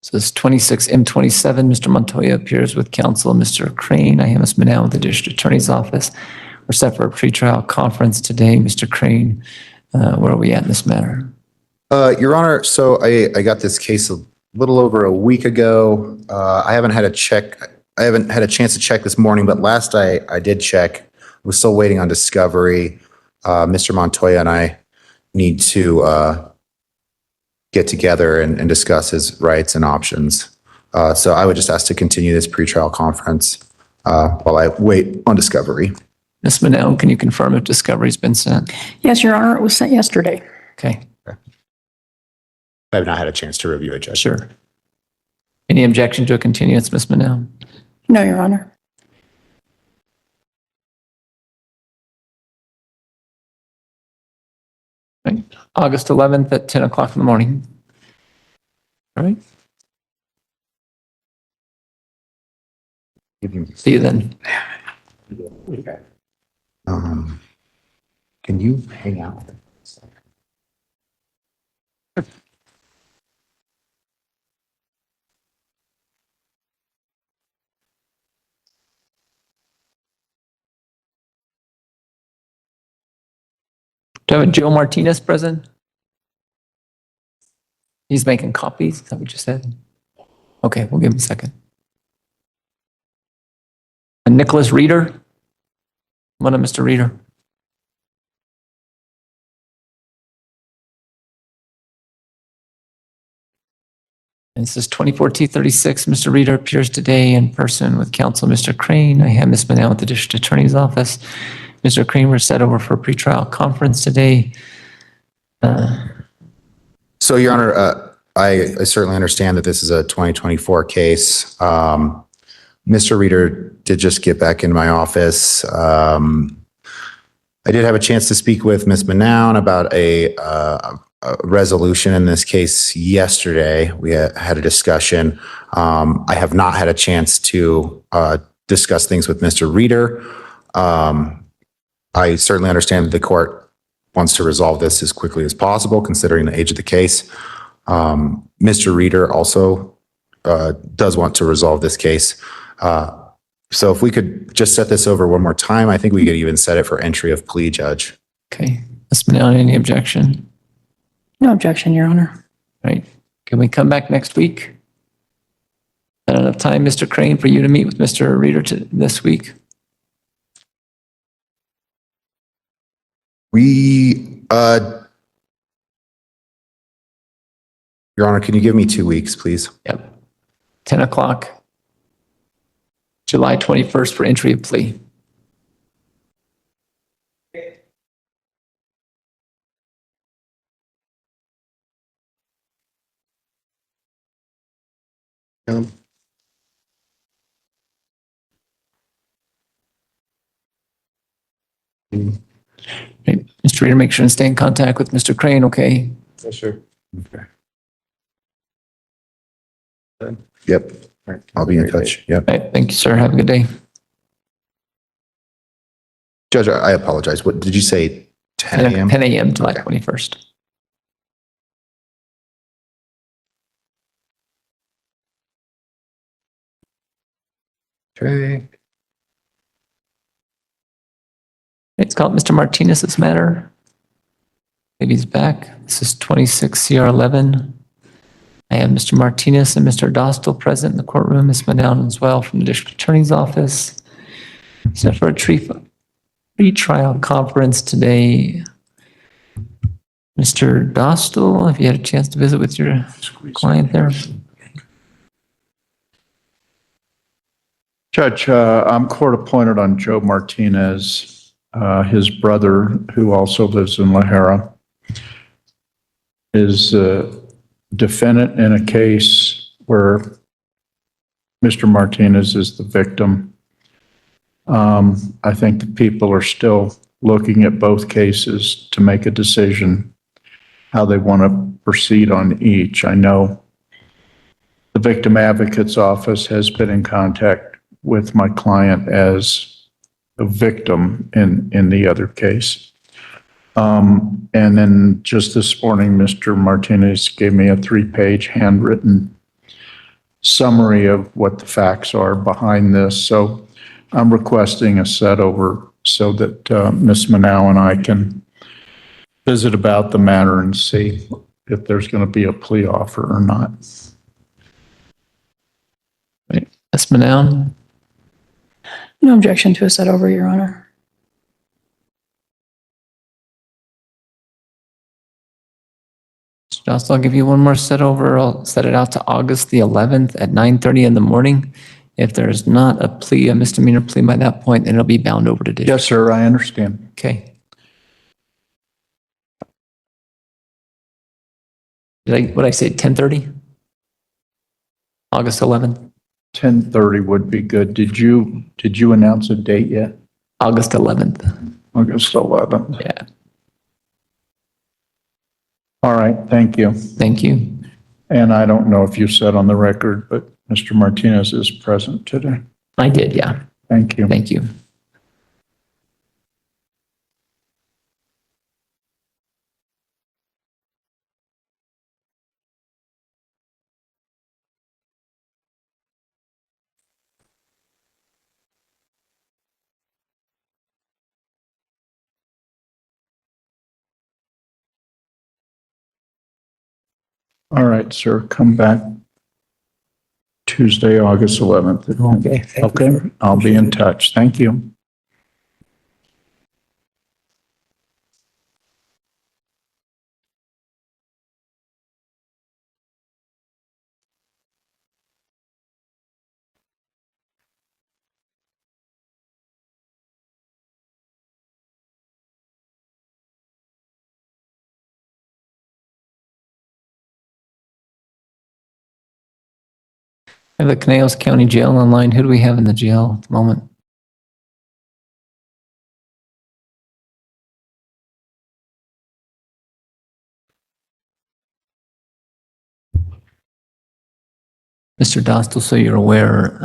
So it's 26M27. Mr. Montoya appears with counsel, Mr. Crane. I am Ms. Manal with the District Attorney's Office. We're set for a pretrial conference today. Mr. Crane, where are we at in this matter? Your Honor, so I got this case a little over a week ago. I haven't had a chance to check this morning, but last I did check. We're still waiting on discovery. Mr. Montoya and I need to get together and discuss his rights and options. So I would just ask to continue this pretrial conference while I wait on discovery. Ms. Manel, can you confirm if discovery's been sent? Yes, Your Honor, it was sent yesterday. Okay, I have not had a chance to review it, Judge. sure. Any objection to a continuance, Ms. Manel? No, Your Honor. Right. August 11th at 10 o'clock in the morning. All right, see you then. Can you hang out? Do I have a Joe Martinez present? He's making copies, is that what you said? Okay, we'll give him a second. And Nicholas Reeder? One of Mr. Reeder. And this is 24T36. Mr. Reeder appears today in person with counsel, Mr. Crane. I have Ms. Manel at the District Attorney's Office. Mr. Crane, we're set over for a pretrial conference today. So, Your Honor, I certainly understand that this is a 2024 case. Mr. Reeder did just get back in my office. I did have a chance to speak with Ms. Manown about a resolution in this case yesterday. We had a discussion. I have not had a chance to discuss things with Mr. Reeder. I certainly understand that the court wants to resolve this as quickly as possible, considering the age of the case. Mr. Reeder also does want to resolve this case. So if we could just set this over one more time, I think we could even set it for entry of plea, Judge. Okay. Ms. Manal, any objection? No objection, Your Honor. Right. Can we come back next week? Not enough time, Mr. Crane, for you to meet with Mr. Reader this week? Your Honor, can you give me 2 weeks, please? Yep. 10 o'clock, July 21st for entry of plea. Right. Mr. Reader, make sure and stay in contact with Mr. Crane, okay? Yes, sir. Yep. I'll be in touch. Yep. All right. Thank you, sir. Have a good day. Judge, I apologize. What did you say? 10 a.m.? 10 a.m., July 21st. Okay. It's called Mr. Martinez's matter. Maybe he's back. This is 26 CR 11. I have Mr. Martinez and Mr. Dostal present in the courtroom. Ms. Madown as well from the district attorney's office. Set for a pretrial conference today. Mr. Dostal, if you had a chance to visit with your client there. Judge, I'm court appointed on Joe Martinez, his brother, who also lives in La Jera, is a defendant in a case where Mr. Martinez is the victim. I think the people are still looking at both cases to make a decision how they want to proceed on each. I know the victim advocate's office has been in contact with my client as a victim in the other case. And then just this morning, Mr. Martinez gave me a 3-page handwritten summary of what the facts are behind this. So I'm requesting a set over so that Ms. Manow and I can visit about the matter and see if there's going to be a plea offer or not. Right. Ms. Manow? No objection to a set over, Your Honor. Mr. Dostal, I'll give you one more set over. I'll set it out to August the 11th at 9:30 in the morning. If there's not a plea, a misdemeanor plea by that point, then it'll be bound over to district. Yes, sir, I understand. Okay. What I say, 10:30? August 11th? 10:30 would be good. Did you announce a date yet? August 11th. August 11th. Yeah. All right, thank you. Thank you. And I don't know if you said on the record, but Mr. Martinez is present today. I did, yeah. Thank you. Thank you. All right, sir, come back Tuesday, August 11th. Okay. Okay, I'll be in touch. Thank you. I have the Canales County Jail online. Who do we have in the jail at the moment? Mr. Dostal, so you're aware,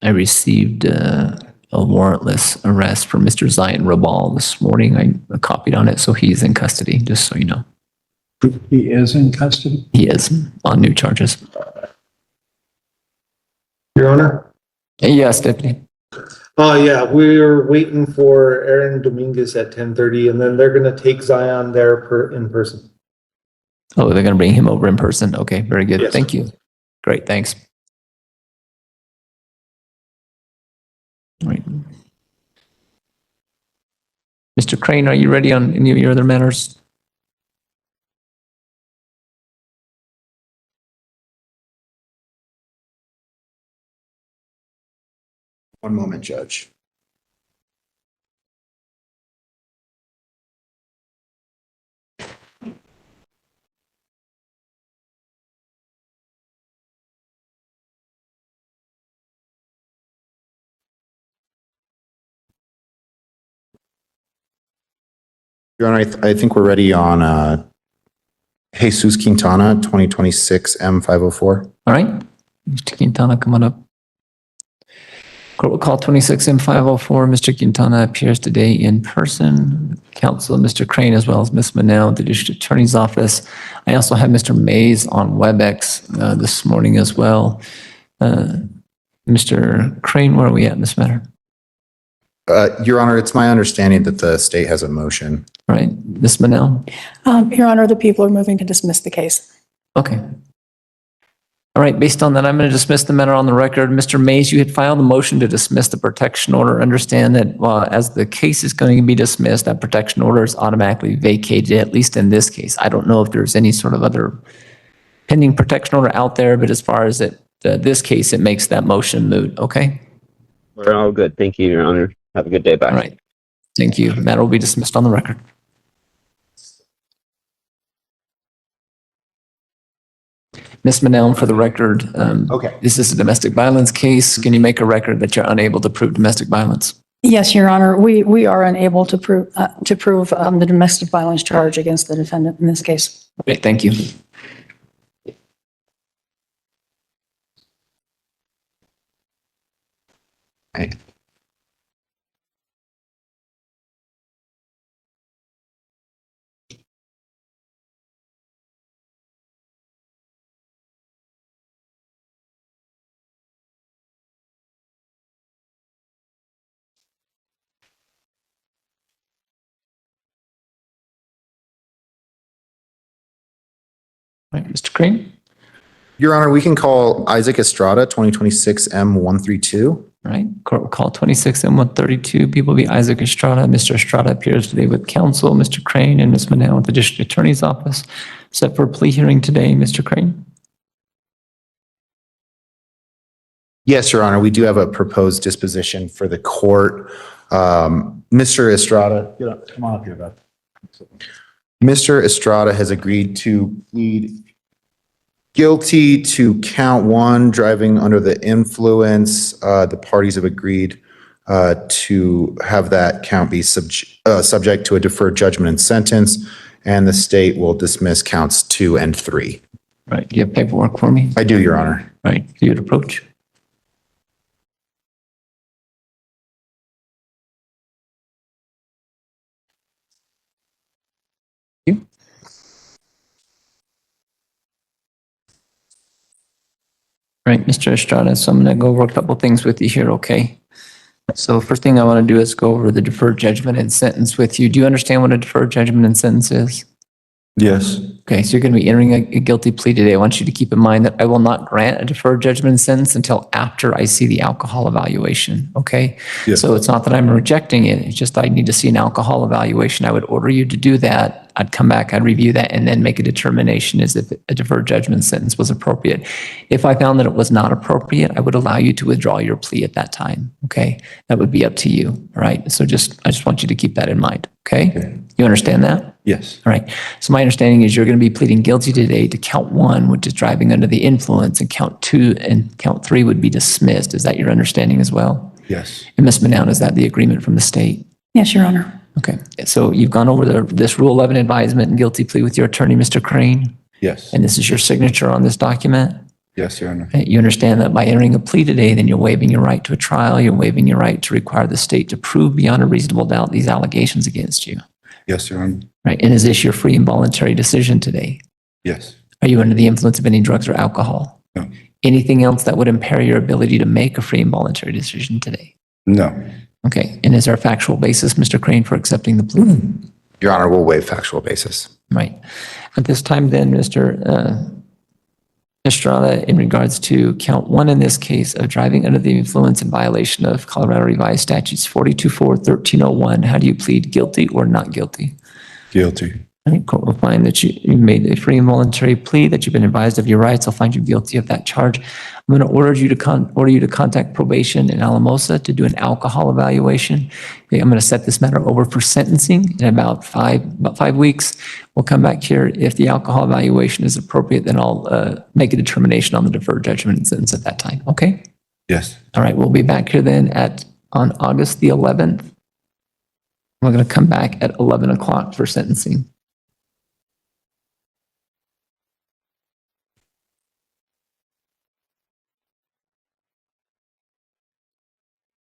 I received a warrantless arrest for Mr. Zion Rabal this morning. I copied on it, so he's in custody, just so you know. He is in custody? He is on new charges. Your Honor? Yes, Deputy. Yeah, we're waiting for Aaron Dominguez at 10:30, and then they're gonna take Zion there in person. Oh, they're going to bring him over in person. Okay, very good. Yes. Thank you. Great, thanks. All right. Mr. Crane, are you ready on any of your other matters? One moment, Judge. Your Honor, I think we're ready on Jesus Quintana, 2026 M504. All right. Mr. Quintana, come on up. Court will call 26M504. Mr. Quintana appears today in person. Counsel, Mr. Crane, as well as Ms. Manel at the District Attorney's Office. I also have Mr. Mays on WebEx this morning as well. Mr. Crane, where are we at in this matter? Your Honor, it's my understanding that the state has a motion. All right. Ms. Manel? Your Honor, the people are moving to dismiss the case. Okay. All right, based on that, I'm going to dismiss the matter on the record. Mr. Mays, you had filed a motion to dismiss the protection order. Understand that as the case is going to be dismissed, that protection order is automatically vacated, at least in this case. I don't know if there's any sort of other pending protection order out there, but as far as this case, it makes that motion moot, okay? We're all good. Thank you, Your Honor. Have a good day. Bye. All right. Thank you. Matter will be dismissed on the record. Ms. Manel, for the record, Okay. this is a domestic violence case. Can you make a record that you're unable to prove domestic violence? Yes, Your Honor, we are unable to prove the domestic violence charge against the defendant in this case. Okay, thank you. Hey. All right, Mr. Crane? Your Honor, we can call Isaac Estrada, 2026 M132. All right, court will call 26M132. People be Isaac Estrada. Mr. Estrada appears today with counsel, Mr. Crane, and Ms. Manel at the District Attorney's Office. Set for a plea hearing today, Mr. Crane? Yes, Your Honor, we do have a proposed disposition for the court. Mr. Estrada, come on up here, bud. Mr. Estrada has agreed to plead guilty to count one, driving under the influence. The parties have agreed to have that count be subject to a deferred judgment and sentence, and the state will dismiss counts 2 and 3. Right, do you have paperwork for me? I do, Your Honor. Right, you would approach. You. Right, Mr. Estrada, so I'm going to go over a couple things with you here, okay? So first thing I want to do is go over the deferred judgment and sentence with you. Do you understand what a deferred judgment and sentence is? Yes. Okay, so you're going to be entering a guilty plea today. I want you to keep in mind that I will not grant a deferred judgment and sentence until after I see the alcohol evaluation, okay? Yes. So it's not that I'm rejecting it, it's just I need to see an alcohol evaluation. I would order you to do that. I'd come back, I'd review that, and then make a determination as if a deferred judgment sentence was appropriate. If I found that it was not appropriate, I would allow you to withdraw your plea at that time, okay? That would be up to you, all right? So I just want you to keep that in mind, okay? You understand that? Yes. All right. So my understanding is you're going to be pleading guilty today to count 1, which is driving under the influence, and count 2 and count 3 would be dismissed. Is that your understanding as well? Yes. And Ms. Manown, is that the agreement from the state? Yes, Your Honor. Okay. So you've gone over this Rule 11 advisement and guilty plea with your attorney, Mr. Crane, Yes. and this is your signature on this document? Yes, Your Honor. You understand that by entering a plea today, then you're waiving your right to a trial, you're waiving your right to require the state to prove beyond a reasonable doubt these allegations against you. Yes, Your Honor. Right. And is this your free and voluntary decision today? Yes. Are you under the influence of any drugs or alcohol? No. Anything else that would impair your ability to make a free and voluntary decision today? No. Okay, and is there a factual basis, Mr. Crane, for accepting the plea? Your Honor, we'll waive factual basis. Right. At this time then, Mr. Estrada, in regards to count 1 in this case of driving under the influence in violation of Colorado Revised Statutes 42-4-1301, how do you plead, guilty or not guilty? Guilty. All right, court will find that you made a free and voluntary plea, that you've been advised of your rights. I'll find you guilty of that charge. I'm going to order you to contact probation in Alamosa to do an alcohol evaluation. Okay, I'm going to set this matter over for sentencing in about 5 weeks. We'll come back here. If the alcohol evaluation is appropriate, then I'll make a determination on the deferred judgment and sentence at that time. Okay? Yes. All right, we'll be back here then on August the 11th. We're going to come back at 11 o'clock for sentencing.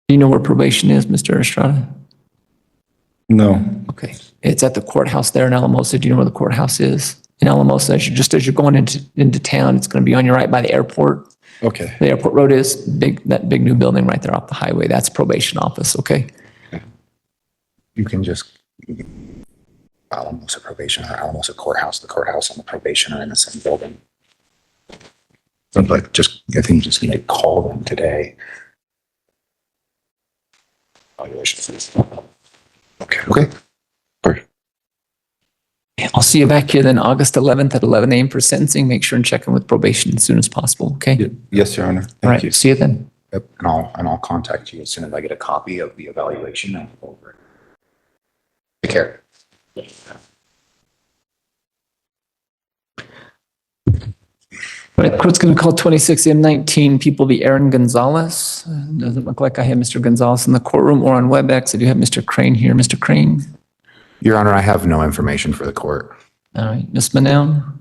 Do you know where probation is, Mr. Estrada? No. Okay. It's at the courthouse there in Alamosa. Do you know where the courthouse is? In Alamosa, as you're going into town, it's going to be on your right by the airport. Okay. The airport road is that big new building right there off the highway. That's probation office, okay? You can just Alamosa probation or Alamosa courthouse. The courthouse and the probation are in the same building. So, but I think you just need to call them today. Okay. I'll see you back here then August 11th at 11 a.m. for sentencing. Make sure and check in with probation as soon as possible, okay? Yes, Your Honor. All Thank right, you. see you then. Yep. And I'll contact you as soon as I get a copy of the evaluation and over. Take care. All right, the court's going to call 26M19 People v. Aaron Gonzalez. Doesn't look like I have Mr. Gonzalez in the courtroom or on WebEx. I do have Mr. Crane here. Mr. Crane? Your Honor, I have no information for the court. All right, Ms. Manown?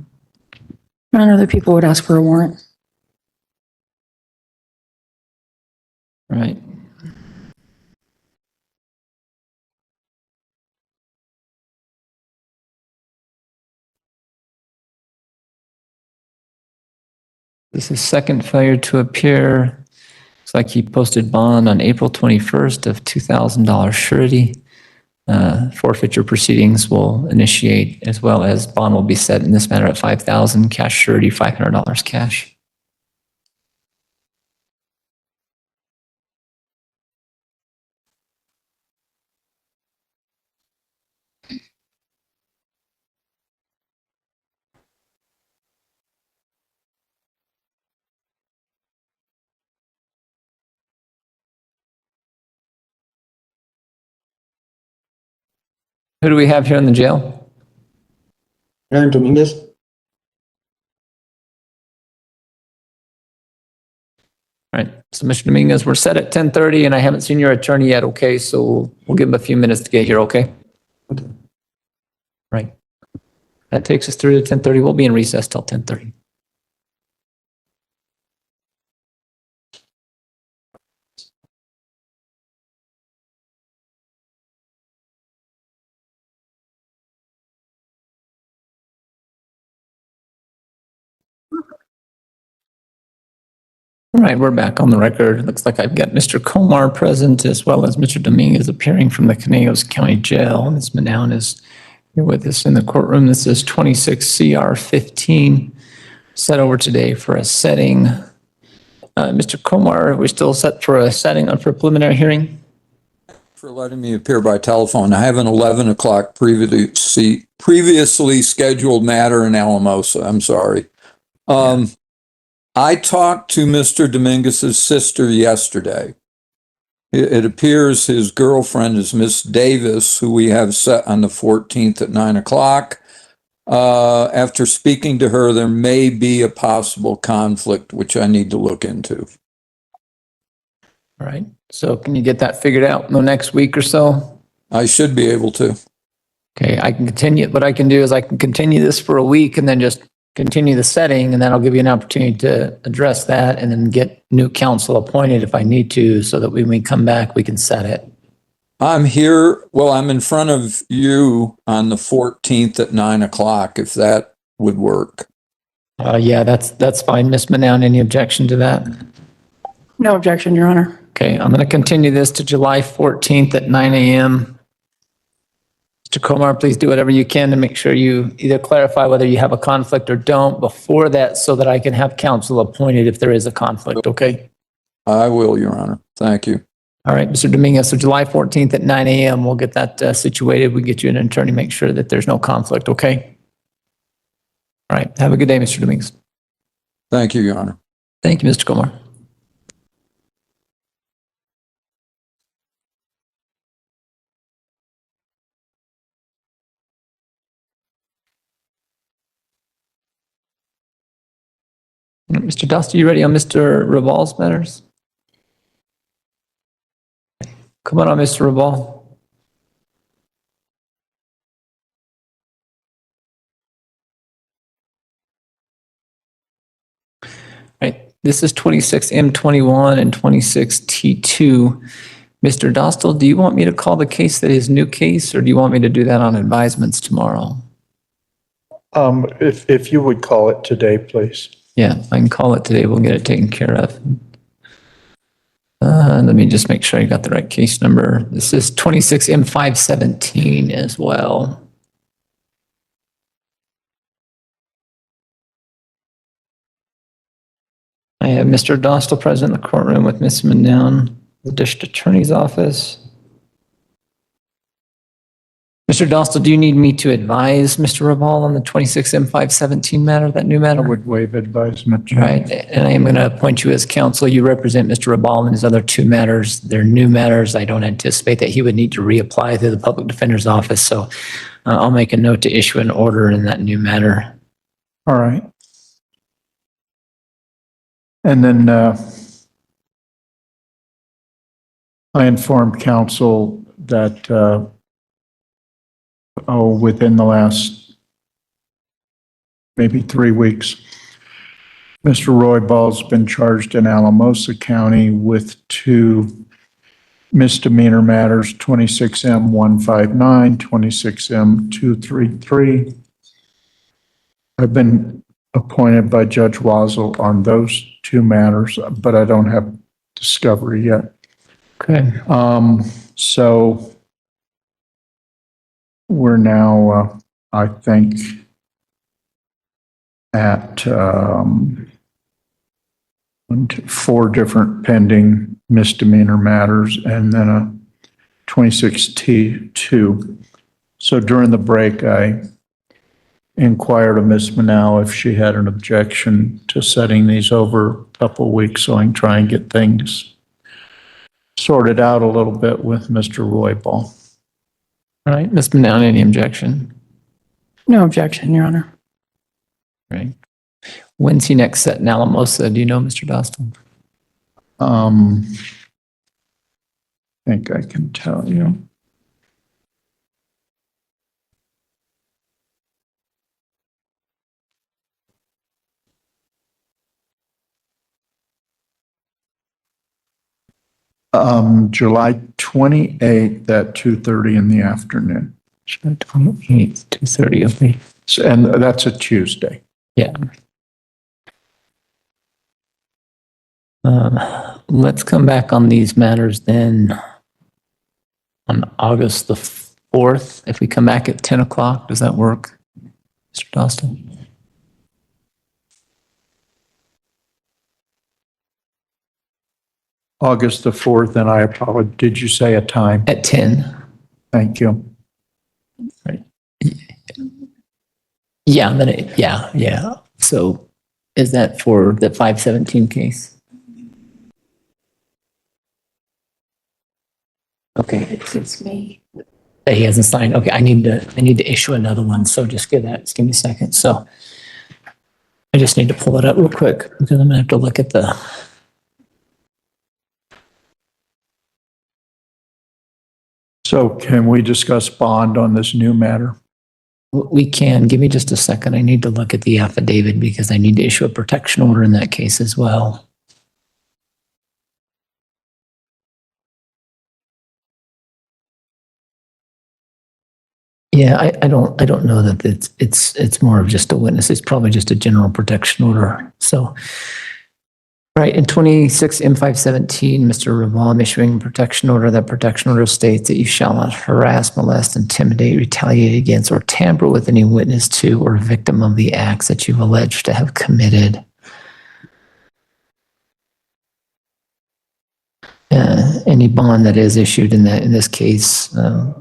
None other people would ask for a warrant. All right. This is second failure to appear. Looks like he posted bond on April 21st of $2,000 surety. Forfeiture proceedings will initiate, as well as bond will be set in this matter at $5,000, cash surety, $500 cash. Who do we have here in the jail? Aaron Dominguez? All right, so Mr. Dominguez, we're set at 10:30 and I haven't seen your attorney yet, okay? So we'll give him a few minutes to get here, okay? Okay. Right. That takes us through to 10:30. We'll be in recess till 10:30. All right, we're back on the record. Looks like I've got Mr. Komar present as well as Mr. Dominguez appearing from the Conejos County Jail. Ms. Manown is here with us in the courtroom. This is 26 CR 15, set over today for a setting. Mr. Komar, are we still set for a setting for a preliminary hearing? For letting me appear by telephone. I have an 11 o'clock previously scheduled matter in Alamosa. I'm sorry. I talked to Mr. Dominguez's sister yesterday. It appears his girlfriend is Miss Davis, who we have set on the 14th at 9 o'clock. After speaking to her, there may be a possible conflict, which I need to look into. All right, so can you get that figured out in the next week or so? I should be able to. Okay, I can continue. What I can do is I can continue this for a week and then just continue the setting, and then I'll give you an opportunity to address that and then get new counsel appointed if I need to, so that when we come back, we can set it. I'm here, well, I'm in front of you on the 14th at 9 o'clock, if that would work. Yeah, that's fine. Ms. Manown, any objection to that? No objection, Your Honor. Okay, I'm going to continue this to July 14th at 9 a.m. Mr. Komar, please do whatever you can to make sure you either clarify whether you have a conflict or don't before that so that I can have counsel appointed if there is a conflict, okay? I will, Your Honor. Thank you. All right, Mr. Dominguez, so July 14th at 9 a.m., we'll get that situated. We get you an attorney, make sure that there's no conflict, okay? All right, have a good day, Mr. Dominguez. Thank you, Your Honor. Thank you, Mr. Komar. Mr. Dust, are you ready on Mr. Raval's matters? Come on, Mr. Raval. Right, this is 26M21 and 26T2. Mr. Dostal, do you want me to call the case that is new case, or do you want me to do that on advisements tomorrow? If you would call it today, please. Yeah, if I can call it today, we'll get it taken care of. Let me just make sure I got the right case number. This is 26M517 as well. I have Mr. Dostal present in the courtroom with Ms. Manown, the district attorney's office. Mr. Dostal, do you need me to advise Mr. Raval on the 26M517 matter, that new matter? I would waive advisement. Right, and I am going to appoint you as counsel. You represent Mr. Raval in his other two matters. They're new matters. I don't anticipate that he would need to reapply to the public defender's office, so I'll make a note to issue an order in that new matter. All right. And then I informed counsel that within the last maybe 3 weeks, Mr. Roy Ball's been charged in Alamosa County with 2 misdemeanor matters, 26M159, 26M233. I've been appointed by Judge Wazel on those 2 matters, but I don't have discovery yet. Okay. So we're now, I think, at 4 different pending misdemeanor matters and then a 26T2. So during the break, I inquired of Ms. Manow if she had an objection to setting these over a couple of weeks so I can try and get things sorted out a little bit with Mr. Roy Ball. All right, Ms. Manown, any objection? No objection, Your Honor. Right. When's he next set in Alamosa? Do you know, Mr. Dostal? I think I can tell you. July 28th at 2:30 in the afternoon. July 28th, 2:30, okay. So, and that's a Tuesday. Yeah. Let's come back on these matters then on August the 4th. If we come back at 10 o'clock, does that work, Mr. Dostal? August the 4th, and I apologize. Did you say a time? At 10. Thank you. Right. Yeah, then yeah. So is that for the 517 case? Okay. It's me. That he hasn't signed. Okay, I need to issue another one. So just give me a second. So I just need to pull it up real quick because I'm gonna have to look at the. So can we discuss bond on this new matter? We can. Give me just a second. I need to look at the affidavit because I need to issue a protection order in that case as well. Yeah, I don't know that it's more of just a witness. It's probably just a general protection order. So, right, in 26 M517, Mr. Raval, I'm issuing a protection order. That protection order states that you shall not harass, molest, intimidate, retaliate against, or tamper with any witness to or victim of the acts that you've alleged to have committed. Any bond that is issued in this case,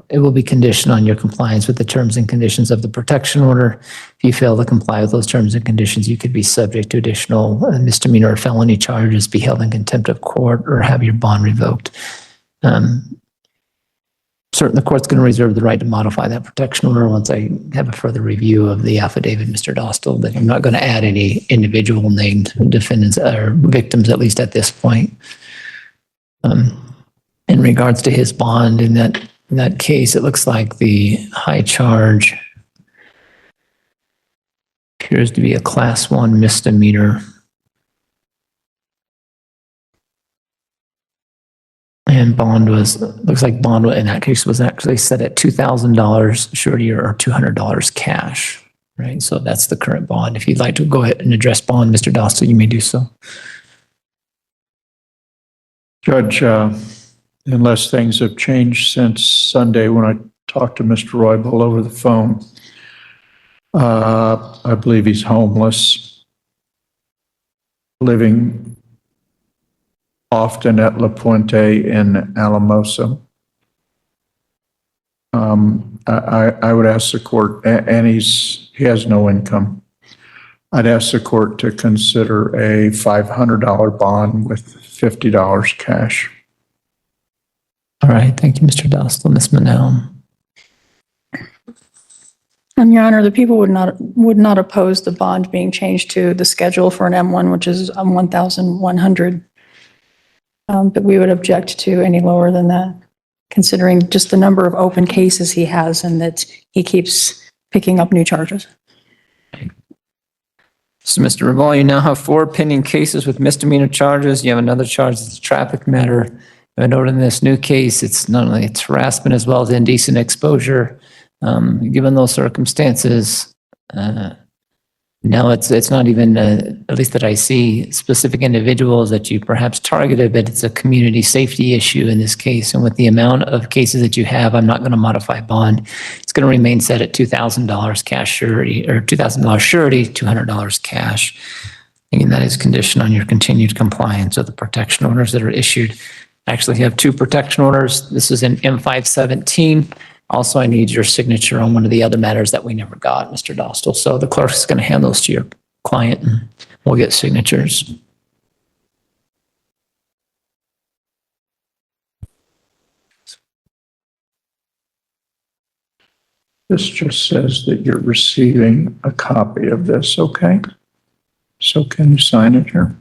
it will be conditioned on your compliance with the terms and conditions of the protection order. If you fail to comply with those terms and conditions, you could be subject to additional misdemeanor or felony charges, be held in contempt of court, or have your bond revoked. Certainly, the court's going to reserve the right to modify that protection order once I have a further review of the affidavit, Mr. Dostal, but I'm not going to add any individual named defendants or victims, at least at this point. In regards to his bond in that case, it looks like the high charge appears to be a class 1 misdemeanor. And looks like bond in that case was actually set at $2,000 surety or $200 cash, right? So that's the current bond. If you'd like to go ahead and address bond, Mr. Dostal, you may do so. Judge, unless things have changed since Sunday when I talked to Mr. Roybal over the phone, I believe he's homeless, living often at La Puente in Alamosa. I would ask the court, and he has no income. I'd ask the court to consider a $500 bond with $50 cash. All right, thank you, Mr. Dostal. Ms. Manel. And Your Honor, the people would not oppose the bond being changed to the schedule for an M1, which is 1,100. But we would object to any lower than that, considering just the number of open cases he has and that he keeps picking up new charges. So, Mr. Raval, you now have 4 pending cases with misdemeanor charges. You have another charge that's a traffic matter. And in this new case, it's not only harassment as well as indecent exposure. Given those circumstances, now it's not even, at least that I see, specific individuals that you perhaps targeted, but it's a community safety issue in this case. And with the amount of cases that you have, I'm not going to modify bond. It's going to remain set at $2,000 cash surety, or $2,000 surety, $200 cash. And that is conditioned on your continued compliance with the protection orders that are issued. I actually have 2 protection orders. This is in M517. Also, I need your signature on one of the other matters that we never got, Mr. Dostal. So the clerk is going to hand those to your client and we'll get signatures. This just says that you're receiving a copy of this, okay? So can you sign it here?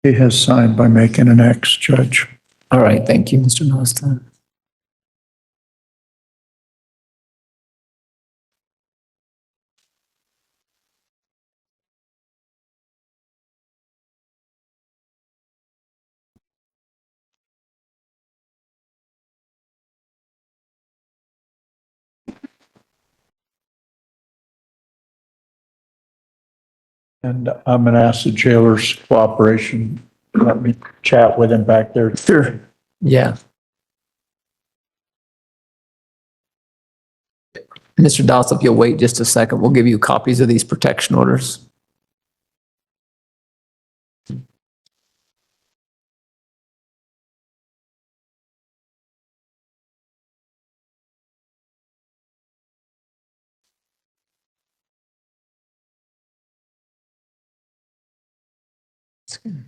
He has signed by making an X, Judge. All right, thank you, Mr. Nostan. And I'm going to ask the jailer's cooperation. Let me chat with him back there. Sure. Yeah. Mr. Dostal, if you'll wait just a second, we'll give you copies of these protection orders.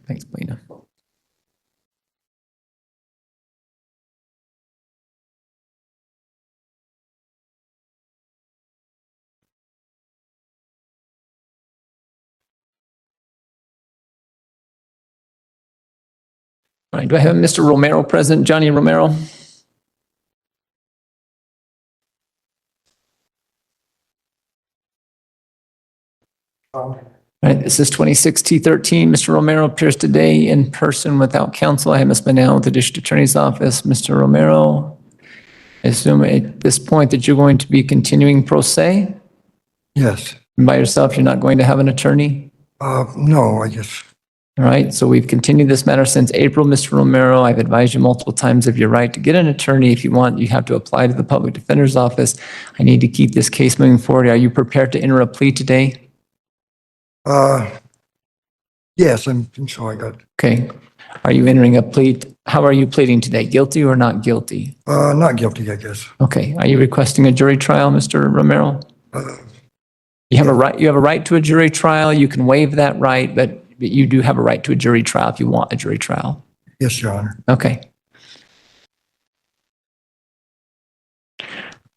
Thanks, Lena. All right, do I have Mr. Romero present? Johnny Romero? All right, this is 26T13. Mr. Romero appears today in person without counsel. I have Ms. Manel with the District Attorney's Office. Mr. Romero, I assume at this point that you're going to be continuing pro se? Yes. By yourself, you're not going to have an attorney? No, I guess. All right, so we've continued this matter since April. Mr. Romero, I've advised you multiple times of your right to get an attorney. If you want, you have to apply to the Public Defender's Office. I need to keep this case moving forward. Are you prepared to enter a plea today? Yes, I'm sure I got. Okay. Are you entering a plea? How are you pleading today? Guilty or not guilty? Not guilty, I guess. Okay. Are you requesting a jury trial, Mr. Romero? You have a right. You have a right to a jury trial. You can waive that right, but you do have a right to a jury trial if you want a jury trial. Yes, Your Honor. Okay. All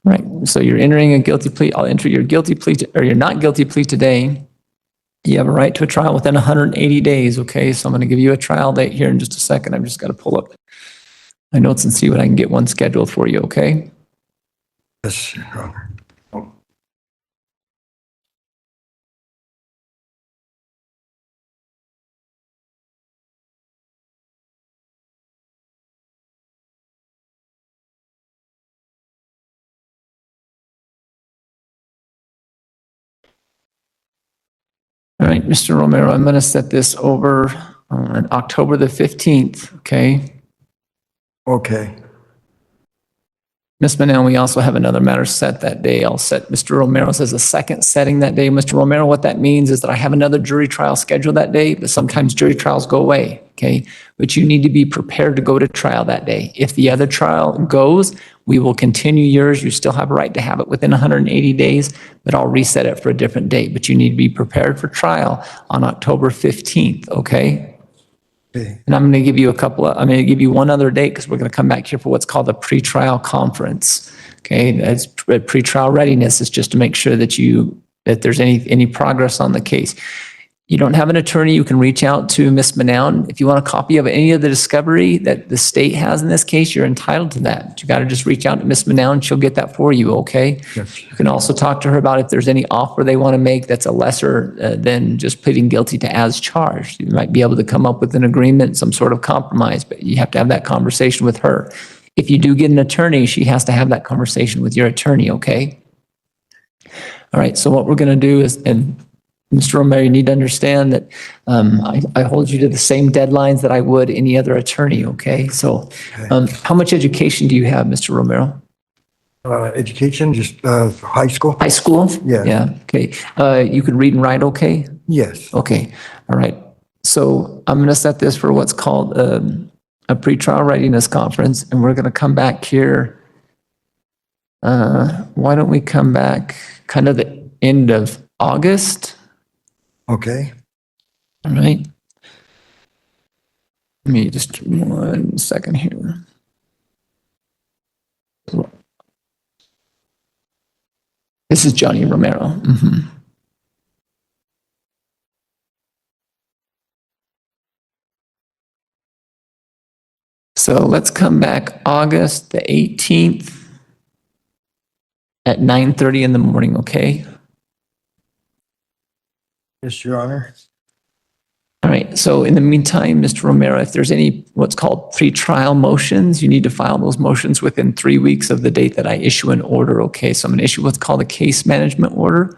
right. So you're entering a guilty plea. I'll enter your guilty plea or your not guilty plea today. You have a right to a trial within 180 days. Okay. So I'm going to give you a trial date here in just a second. I've just got to pull up my notes and see what I can get one scheduled for you. Okay. Yes, Your Honor. All right, Mr. Romero, I'm going to set this over on October the 15th. Okay. Okay. Ms. Manel, we also have another matter set that day. I'll set Mr. Romero's as a second setting that day. Mr. Romero, what that means is that I have another jury trial scheduled that day, but sometimes jury trials go away, okay? But you need to be prepared to go to trial that day. If the other trial goes, we will continue yours. You still have a right to have it within 180 days, but I'll reset it for a different date. But you need to be prepared for trial on October 15th, okay? Okay. And I'm going to give you I'm going to give you one other date because we're going to come back here for what's called a pretrial conference. Okay. That's pretrial readiness is just to make sure that there's any progress on the case. You don't have an attorney, you can reach out to Ms. Manown. If you want a copy of any of the discovery that the state has in this case, you're entitled to that. But you got to just reach out to Ms. Manown. She'll get that for you. Okay. Yes. You can also talk to her about if there's any offer they want to make that's a lesser than just pleading guilty to as charged. You might be able to come up with an agreement, some sort of compromise, but you have to have that conversation with her. If you do get an attorney, she has to have that conversation with your attorney. Okay. All right. So what we're going to do is, and Mr. Romero, you need to understand that I hold you to the same deadlines that I would any other attorney, okay? So how much education do you have, Mr. Romero? Education, just high school? High school? Yeah. Yeah, okay. You could read and write okay? Yes. Okay, all right. So I'm going to set this for what's called a pretrial readiness conference, and we're going to come back here. Why don't we come back kind of the end of August? Okay. All right. Let me just 1 second here. This is Johnny Romero. Mm-hmm. So let's come back August the 18th at 9:30 in the morning, okay? Yes, Your Honor. All right, so in the meantime, Mr. Romero, if there's any what's called pretrial motions, you need to file those motions within 3 weeks of the date that I issue an order, okay? So I'm going to issue what's called a case management order.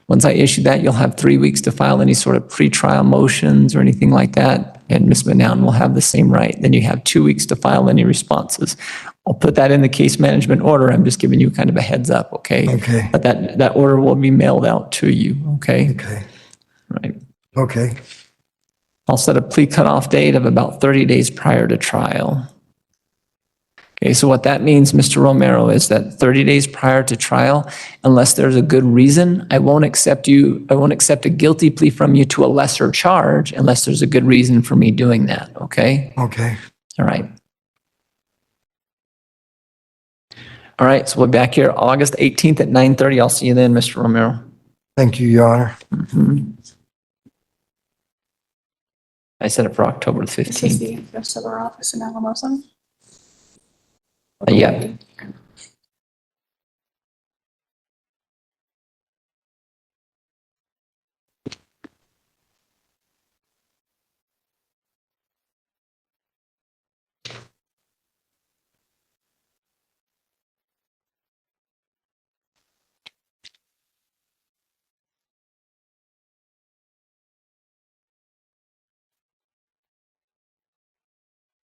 Once I issue that, you'll have 3 weeks to file any sort of pretrial motions or anything like that, and Ms. Manown will have the same right. Then you have 2 weeks to file any responses. I'll put that in the case management order. I'm just giving you kind of a heads up, okay? Okay. But that order will be mailed out to you, okay? Okay. Right. Okay. I'll set a plea cutoff date of about 30 days prior to trial. Okay, so what that means, Mr. Romero, is that 30 days prior to trial, unless there's a good reason, I won't accept a guilty plea from you to a lesser charge unless there's a good reason for me doing that, okay? Okay. All right. All right, so we'll be back here August 18th at 9:30. I'll see you then, Mr. Romero. Thank you, Your Honor. Mhm. I set it for October the This is 15th. the address of our office in Alamosa. Yeah.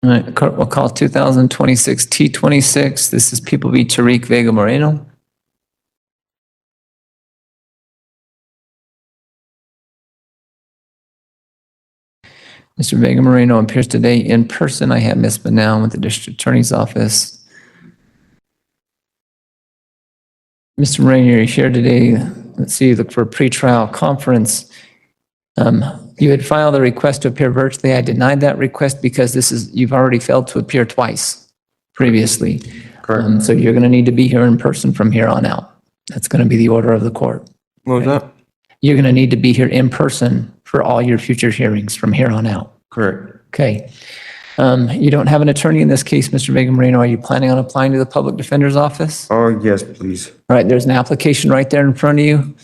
All right, court will call 2026 T26. This is People v. Tariq Vega Moreno. Mr. Vega Moreno appears today in person. I have Ms. Manown with the District Attorney's Office. Mr. Moreno, you're here today. Let's see, look for a pretrial conference. You had filed a request to appear virtually. I denied that request because you've already failed to appear twice previously. Correct. So you're going to need to be here in person from here on out. That's going to be the order of the court. What was that? You're going to need to be here in person for all your future hearings from here on out. Correct. Okay. You don't have an attorney in this case, Mr. Vega Moreno. Are you planning on applying to the public defender's office? Oh, yes, please. All right, there's an application right there in front of you.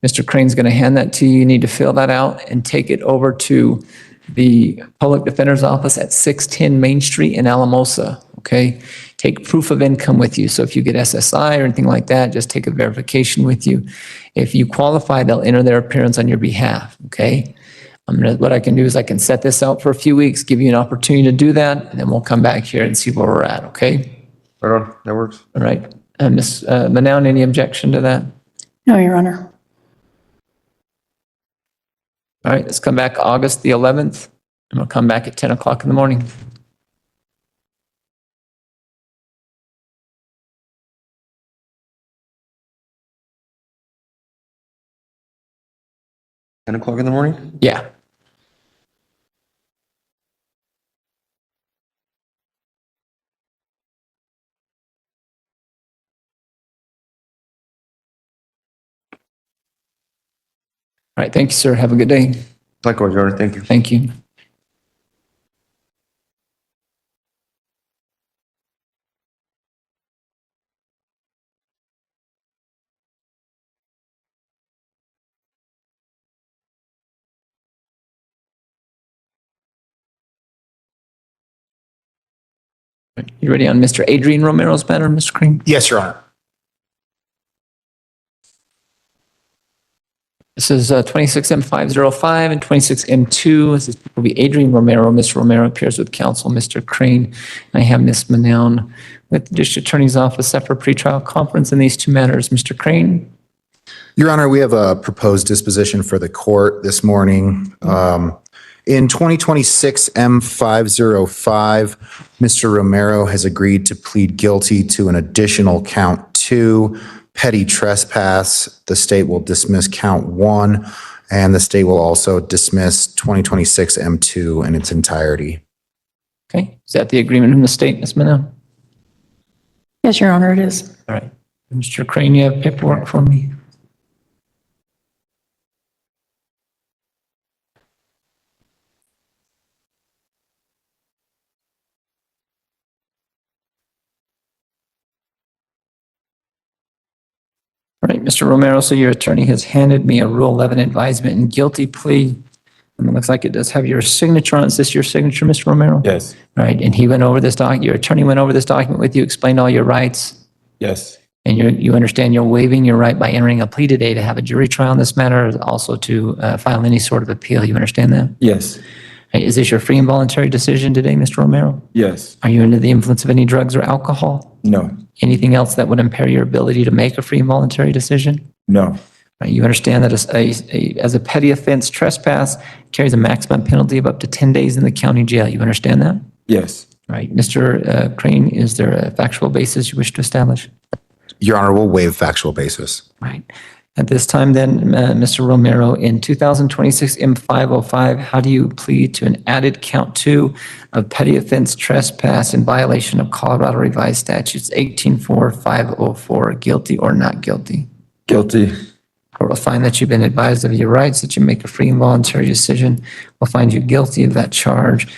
Mr. Crane's going to hand that to you. You need to fill that out and take it over to the public defender's office at 610 Main Street in Alamosa, okay? Take proof of income with you. So if you get SSI or anything like that, just take a verification with you. If you qualify, they'll enter their appearance on your behalf, okay? What I can do is I can set this out for a few weeks, give you an opportunity to do that, and then we'll come back here and see where we're at, okay? Right on. That works. All right. Ms. Manown, any objection to that? No, Your Honor. All right, let's come back August the 11th, and we'll come back at 10 o'clock in the morning. $10 in the morning? Yeah. All right, thank you, sir. Have a good day. Likewise, Your Honor. Thank you. Thank you. You ready on Mr. Adrian Romero's matter, Mr. Crane? Yes, Your Honor. This is 26M505 and 26M2. This is will be Adrian Romero. Mr. Romero appears with counsel, Mr. Crane. I have Ms. Manown with the District Attorney's Office set for pretrial conference in these two matters. Mr. Crane? Your Honor, we have a proposed disposition for the court this morning. In 2026 M505, Mr. Romero has agreed to plead guilty to an additional count 2, petty trespass. The state will dismiss count 1, and the state will also dismiss 2026 M2 in its entirety. Okay, is that the agreement from the state, Ms. Manown? Yes, Your Honor, it is. All right. Mr. Crane, you have paperwork for me? All right, Mr. Romero, so your attorney has handed me a Rule 11 advisement and guilty plea. And it looks like it does have your signature on it. Is this your signature, Mr. Romero? Yes. All right, and he went over this your attorney went over this document with you, explained all your rights, Yes. and you understand you're waiving your right by entering a plea today to have a jury trial on this matter, also to file any sort of appeal. You understand that? Yes. Hey, is this your free and voluntary decision today, Mr. Romero? Yes. Are you under the influence of any drugs or alcohol? No. Anything else that would impair your ability to make a free and voluntary decision? No. You understand that as a petty offense, trespass carries a maximum penalty of up to 10 days in the county jail. You understand that? Yes. Right. Mr. Crane, is there a factual basis you wish to establish? Your Honor, we'll waive factual basis. Right. At this time then, Mr. Romero, in 2026 M505, how do you plead to an added count 2 of petty offense trespass in violation of Colorado Revised Statutes 184-504, guilty or not guilty? Guilty. Court will find that you've been advised of your rights, that you make a free and voluntary decision. We'll find you guilty of that charge.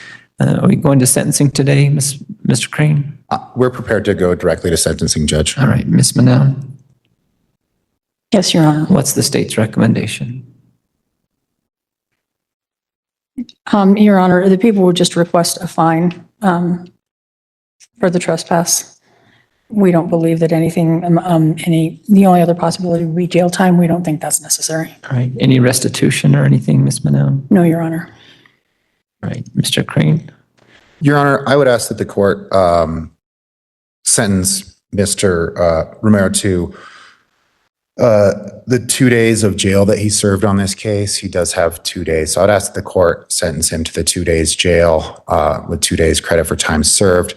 Are we going to sentencing today, Mr. Crane? We're prepared to go directly to sentencing, Judge. All right, Ms. Manown, Yes, Your Honor. what's the state's recommendation? Your Honor, the people would just request a fine for the trespass. We don't believe that anything, the only other possibility would be jail time. We don't think that's necessary. All right, any restitution or anything, Ms. Manown? No, Your Honor. All right, Mr. Crane? Your Honor, I would ask that the court sentence Mr. Romero to the 2 days of jail that he served on this case. He does have 2 days. So I'd ask that the court sentence him to the 2 days jail with 2 days credit for time served.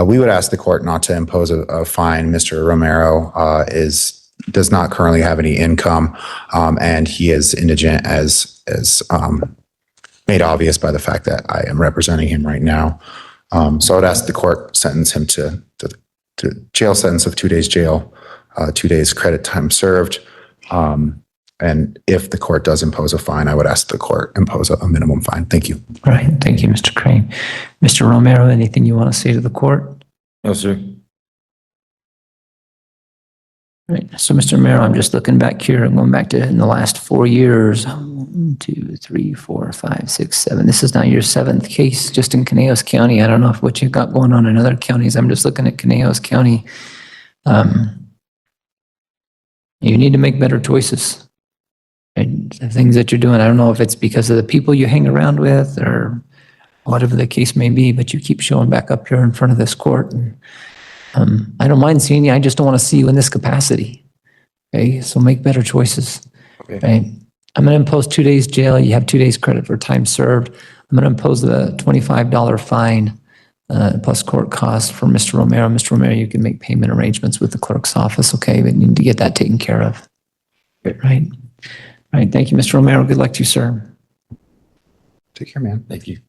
We would ask the court not to impose a fine. Mr. Romero does not currently have any income, and he is indigent as made obvious by the fact that I am representing him right now. So I'd ask the court sentence him to jail sentence of 2 days jail, 2 days credit time served. And if the court does impose a fine, I would ask the court impose a minimum fine. Thank you. All right. Thank you, Mr. Crane. Mr. Romero, anything you want to say to the court? No, sir. All right. So, Mr. Romero, I'm just looking back here. I'm going back to in the last 4 years. 1, 2, 3, 4, 5, 6, 7. This is now your 7th case just in Conejos County. I don't know what you've got going on in other counties. I'm just looking at Conejos County. You need to make better choices. And the things that you're doing, I don't know if it's because of the people you hang around with or whatever the case may be, but you keep showing back up here in front of this court. And, I don't mind seeing you. I just don't want to see you in this capacity. Okay, so make better choices. Okay. I'm going to impose 2 days jail. You have 2 days credit for time served. I'm going to impose the $25 fine plus court costs for Mr. Romero. Mr. Romero, you can make payment arrangements with the clerk's office. Okay, but you need to get that taken care of. Right. All right. Thank you, Mr. Romero. Good luck to you, sir. Take care, man. Thank you.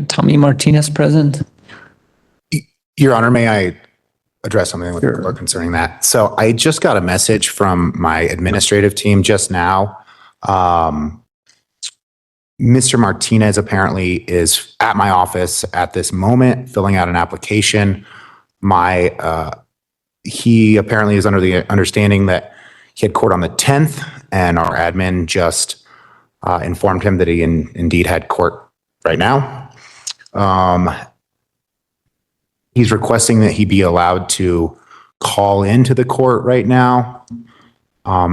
Tommy Martinez present. Your Honor, may I address something with Sure. the court concerning that? So I just got a message from my administrative team just now. Mr. Martinez apparently is at my office at this moment filling out an application. He apparently is under the understanding that he had court on the 10th, and our admin just informed him that he indeed had court right now. He's requesting that he be allowed to call into the court right now,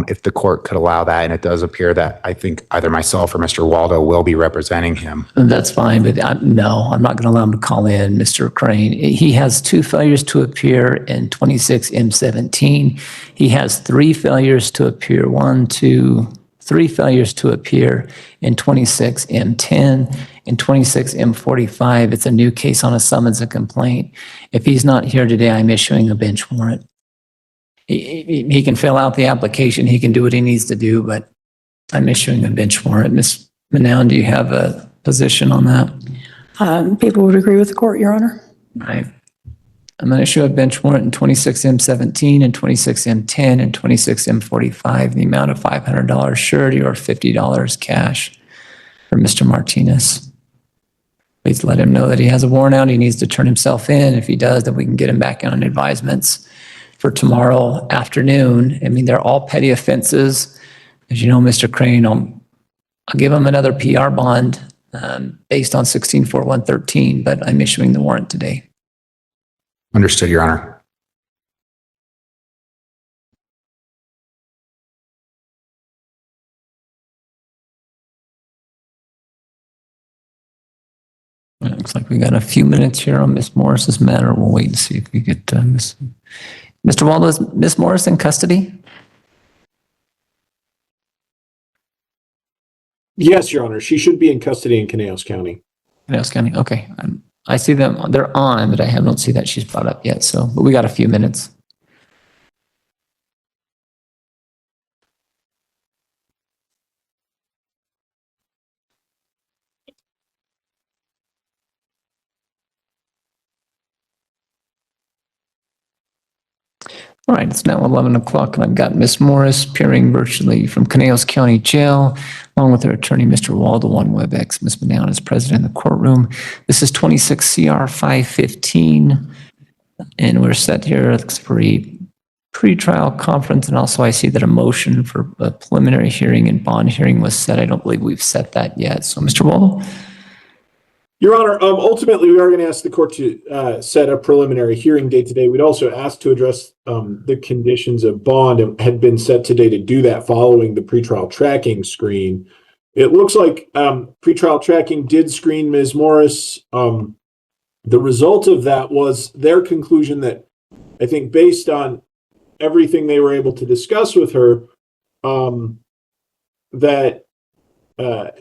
if the court could allow that. And it does appear that I think either myself or Mr. Waldo will be representing him. That's fine, but no, I'm not going to allow him to call in, Mr. Crane. He has 2 failures to appear in 26M17. He has 3 failures to appear, 3 failures to appear in 26M10. In 26M45, it's a new case on a summons and complaint. If he's not here today, I'm issuing a bench warrant. He can fill out the application. He can do what he needs to do, but I'm issuing a bench warrant. Ms. Manown, do you have a position on that? People would agree with the court, Your Honor. Right. I'm going to issue a bench warrant in 26M17 and 26M10 and 26M45 in the amount of $500 surety or $50 cash for Mr. Martinez. Please let him know that he has a warrant out. He needs to turn himself in. If he does, then we can get him back on advisements for tomorrow afternoon. I mean, they're all petty offenses. As you know, Mr. Crane, I'll give him another PR bond based on 164113, but I'm issuing the warrant today. Understood, Your Honor. It looks like we got a few minutes here on Ms. Morris's matter. We'll wait and see if we get Mr. Waldo, is Ms. Morris in custody? Yes, Your Honor. She should be in custody in Conejos County. Conejos County, okay. I see them, they're on, but I don't see that she's brought up yet. So, but we got a few minutes. All right, it's now 11 o'clock and I've got Ms. Morris appearing virtually from Conejos County Jail, along with her attorney, Mr. Waldo on WebEx. Ms. Manown is president of the courtroom. This is 26 CR 515, and we're set here for a pretrial conference, and also I see that a motion for a preliminary hearing and bond hearing was set. I don't believe we've set that yet. So, Mr. Waldo? Your Honor, ultimately, we are going to ask the court to set a preliminary hearing date today. We'd also ask to address the conditions of bond and had been set today to do that following the pretrial tracking screen. It looks like pretrial tracking did screen Ms. Morris. The result of that was their conclusion that, I think based on everything they were able to discuss with her, that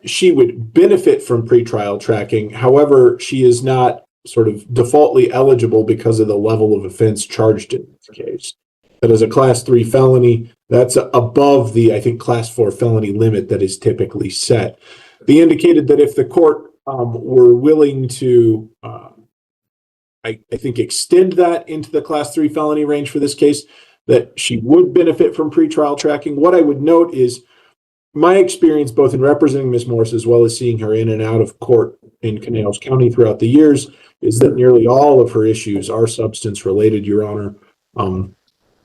she would benefit from pretrial tracking. However, she is not sort of defaultly eligible because of the level of offense charged in this case. That is a class 3 felony. That's above the, I think, class 4 felony limit that is typically set. They indicated that if the court were willing to, I think, extend that into the class 3 felony range for this case, that she would benefit from pretrial tracking. What I would note is my experience, both in representing Ms. Morris as well as seeing her in and out of court in Canales County throughout the years, is that nearly all of her issues are substance related, Your Honor.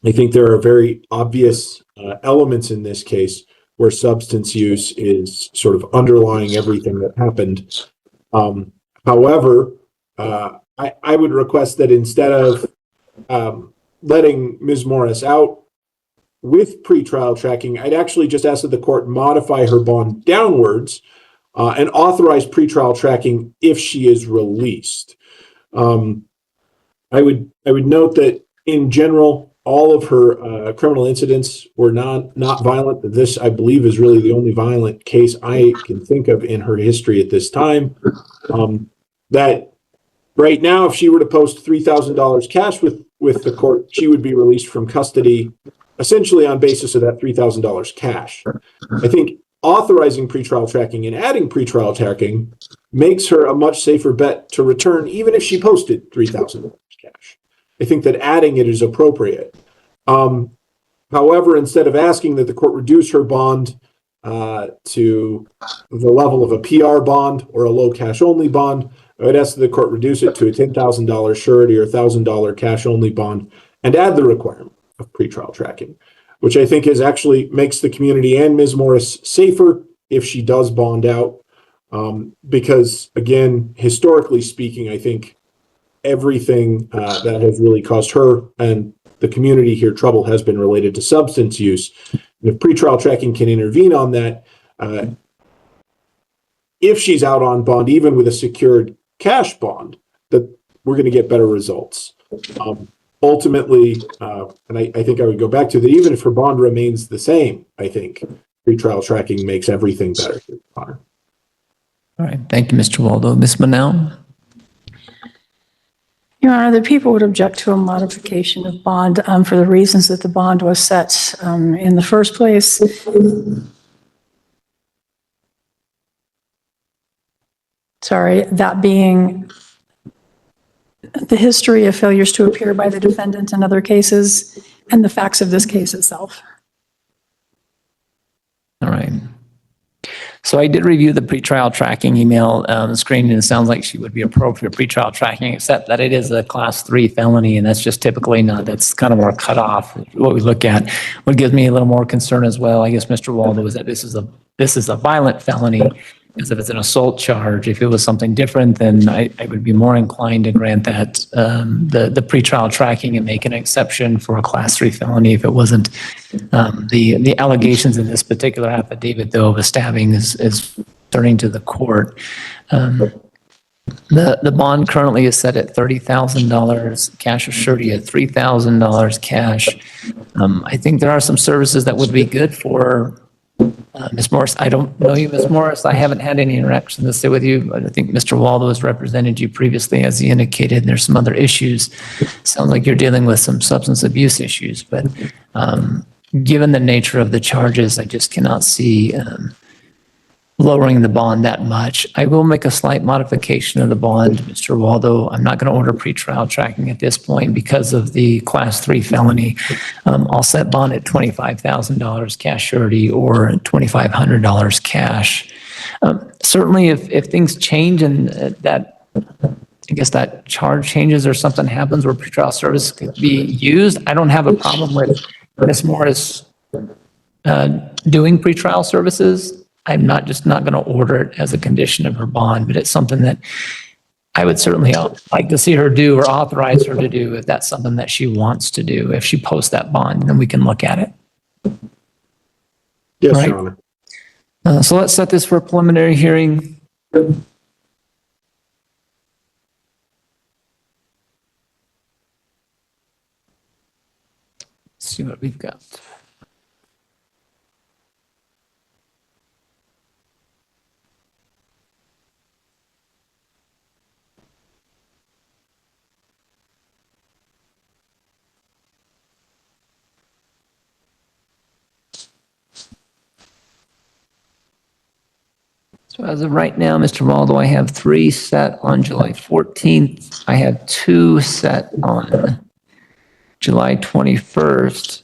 I think there are very obvious elements in this case where substance use is sort of underlying everything that happened. However, I would request that instead of letting Ms. Morris out with pretrial tracking, I'd actually just ask that the court modify her bond downwards and authorize pretrial tracking if she is released. I would note that in general, all of her criminal incidents were not violent. This, I believe, is really the only violent case I can think of in her history at this time. That right now, if she were to post $3,000 cash with the court, she would be released from custody essentially on basis of that $3,000 cash. I think authorizing pretrial tracking and adding pretrial tracking makes her a much safer bet to return, even if she posted $3,000 cash. I think that adding it is appropriate. However, instead of asking that the court reduce her bond to the level of a PR bond or a low cash only bond, I would ask that the court reduce it to a $10,000 surety or $1,000 cash only bond and add the requirement of pretrial tracking, which I think is actually makes the community and Ms. Morris safer if she does bond out. Because again, historically speaking, I think everything that has really caused her and the community here trouble has been related to substance use. And if pretrial tracking can intervene on that, if she's out on bond, even with a secured cash bond, that we're going to get better results. Ultimately, and I think I would go back to that, even if her bond remains the same, I think pretrial tracking makes everything better. All right. Thank you, Mr. Waldo. Ms. Manown? Your Honor, the people would object to a modification of bond for the reasons that the bond was set in the first place. Sorry, that being the history of failures to appear by the defendant in other cases and the facts of this case itself. All right. So I did review the pretrial tracking email screen, and it sounds like she would be appropriate pretrial tracking, except that it is a class 3 felony, and that's just typically not, that's kind of our cutoff, what we look at. What gives me a little more concern as well, I guess, Mr. Waldo, is that this is a violent felony, because if it's an assault charge, if it was something different, then I would be more inclined to grant that the pretrial tracking and make an exception for a class 3 felony if it wasn't. The allegations in this particular affidavit, though, of a stabbing is turning to the court. The bond currently is set at $30,000 cash or surety at $3,000 cash. I think there are some services that would be good for Ms. Morris. I don't know you, Ms. Morris. I haven't had any interaction to say with you, but I think Mr. Waldo has represented you previously, as he indicated. There's some other issues. Sounds like you're dealing with some substance abuse issues, but given the nature of the charges, I just cannot see lowering the bond that much. I will make a slight modification of the bond, Mr. Waldo. I'm not going to order pretrial tracking at this point because of the class 3 felony. I'll set bond at $25,000 cash surety or $2,500 cash. Certainly if things change and that, I guess that charge changes or something happens where pretrial service could be used, I don't have a problem with Ms. Morris doing pretrial services. I'm not going to order it as a condition of her bond, but it's something that I would certainly like to see her do or authorize her to do if that's something that she wants to do. If she posts that bond, then we can look at it. Yes, Right. Your Honor. So let's set this for a preliminary hearing. Let's see what we've got. So as of right now, Mr. Waldo, I have 3 set on July 14th. I have 2 set on July 21st.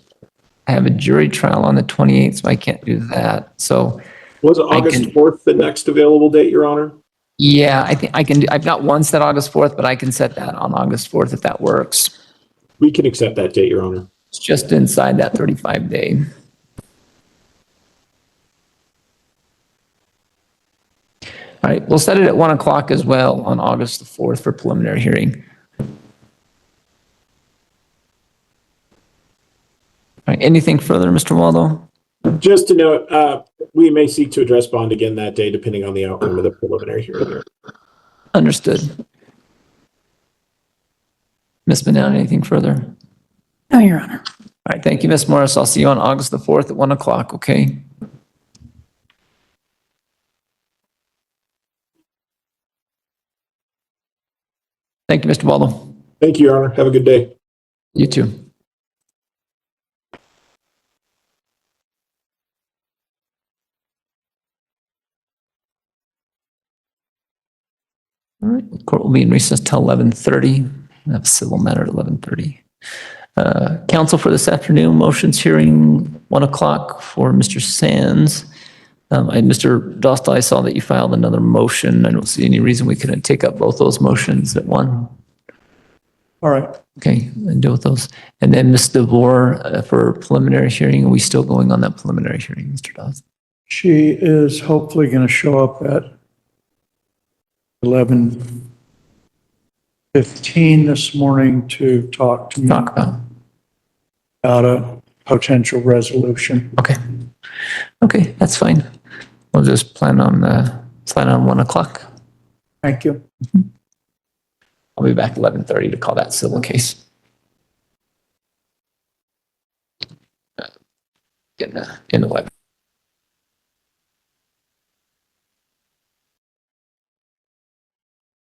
I have a jury trial on the 28th, so I can't do that. So Was August 4th the next available date, Your Honor? yeah, I think I can do, I've got one set August 4th, but I can set that on August 4th if that works. We can accept that date, Your Honor. It's just inside that 35 day. All right, we'll set it at 1 o'clock as well on August the 4th for preliminary hearing. All right, anything further, Mr. Waldo? Just to note, we may seek to address bond again that day, depending on the outcome of the preliminary hearing. Understood. Ms. Banana, anything further? No, Your Honor. All right, thank you, Ms. Morris. I'll see you on August the 4th at 1 o'clock, okay? Thank you, Mr. Waldo. Thank you, Your Honor. Have a good day. You too. All right, the court will be in recess till 11:30. We have a civil matter at 11:30. Counsel for this afternoon, motions hearing 1 o'clock for Mr. Sands. And Mr. Dostal, I saw that you filed another motion. I don't see any reason we couldn't take up both those motions at one. All right. Okay, and deal with those. And then Ms. DeVore for preliminary hearing. Are we still going on that preliminary hearing, Mr. Dostal? She is hopefully going to show up at 11:15 this morning to talk to me about a potential resolution. Okay. Okay, that's fine. We'll just plan on 1 o'clock. Thank you. I'll be back at 11:30 to call that civil case. In 11.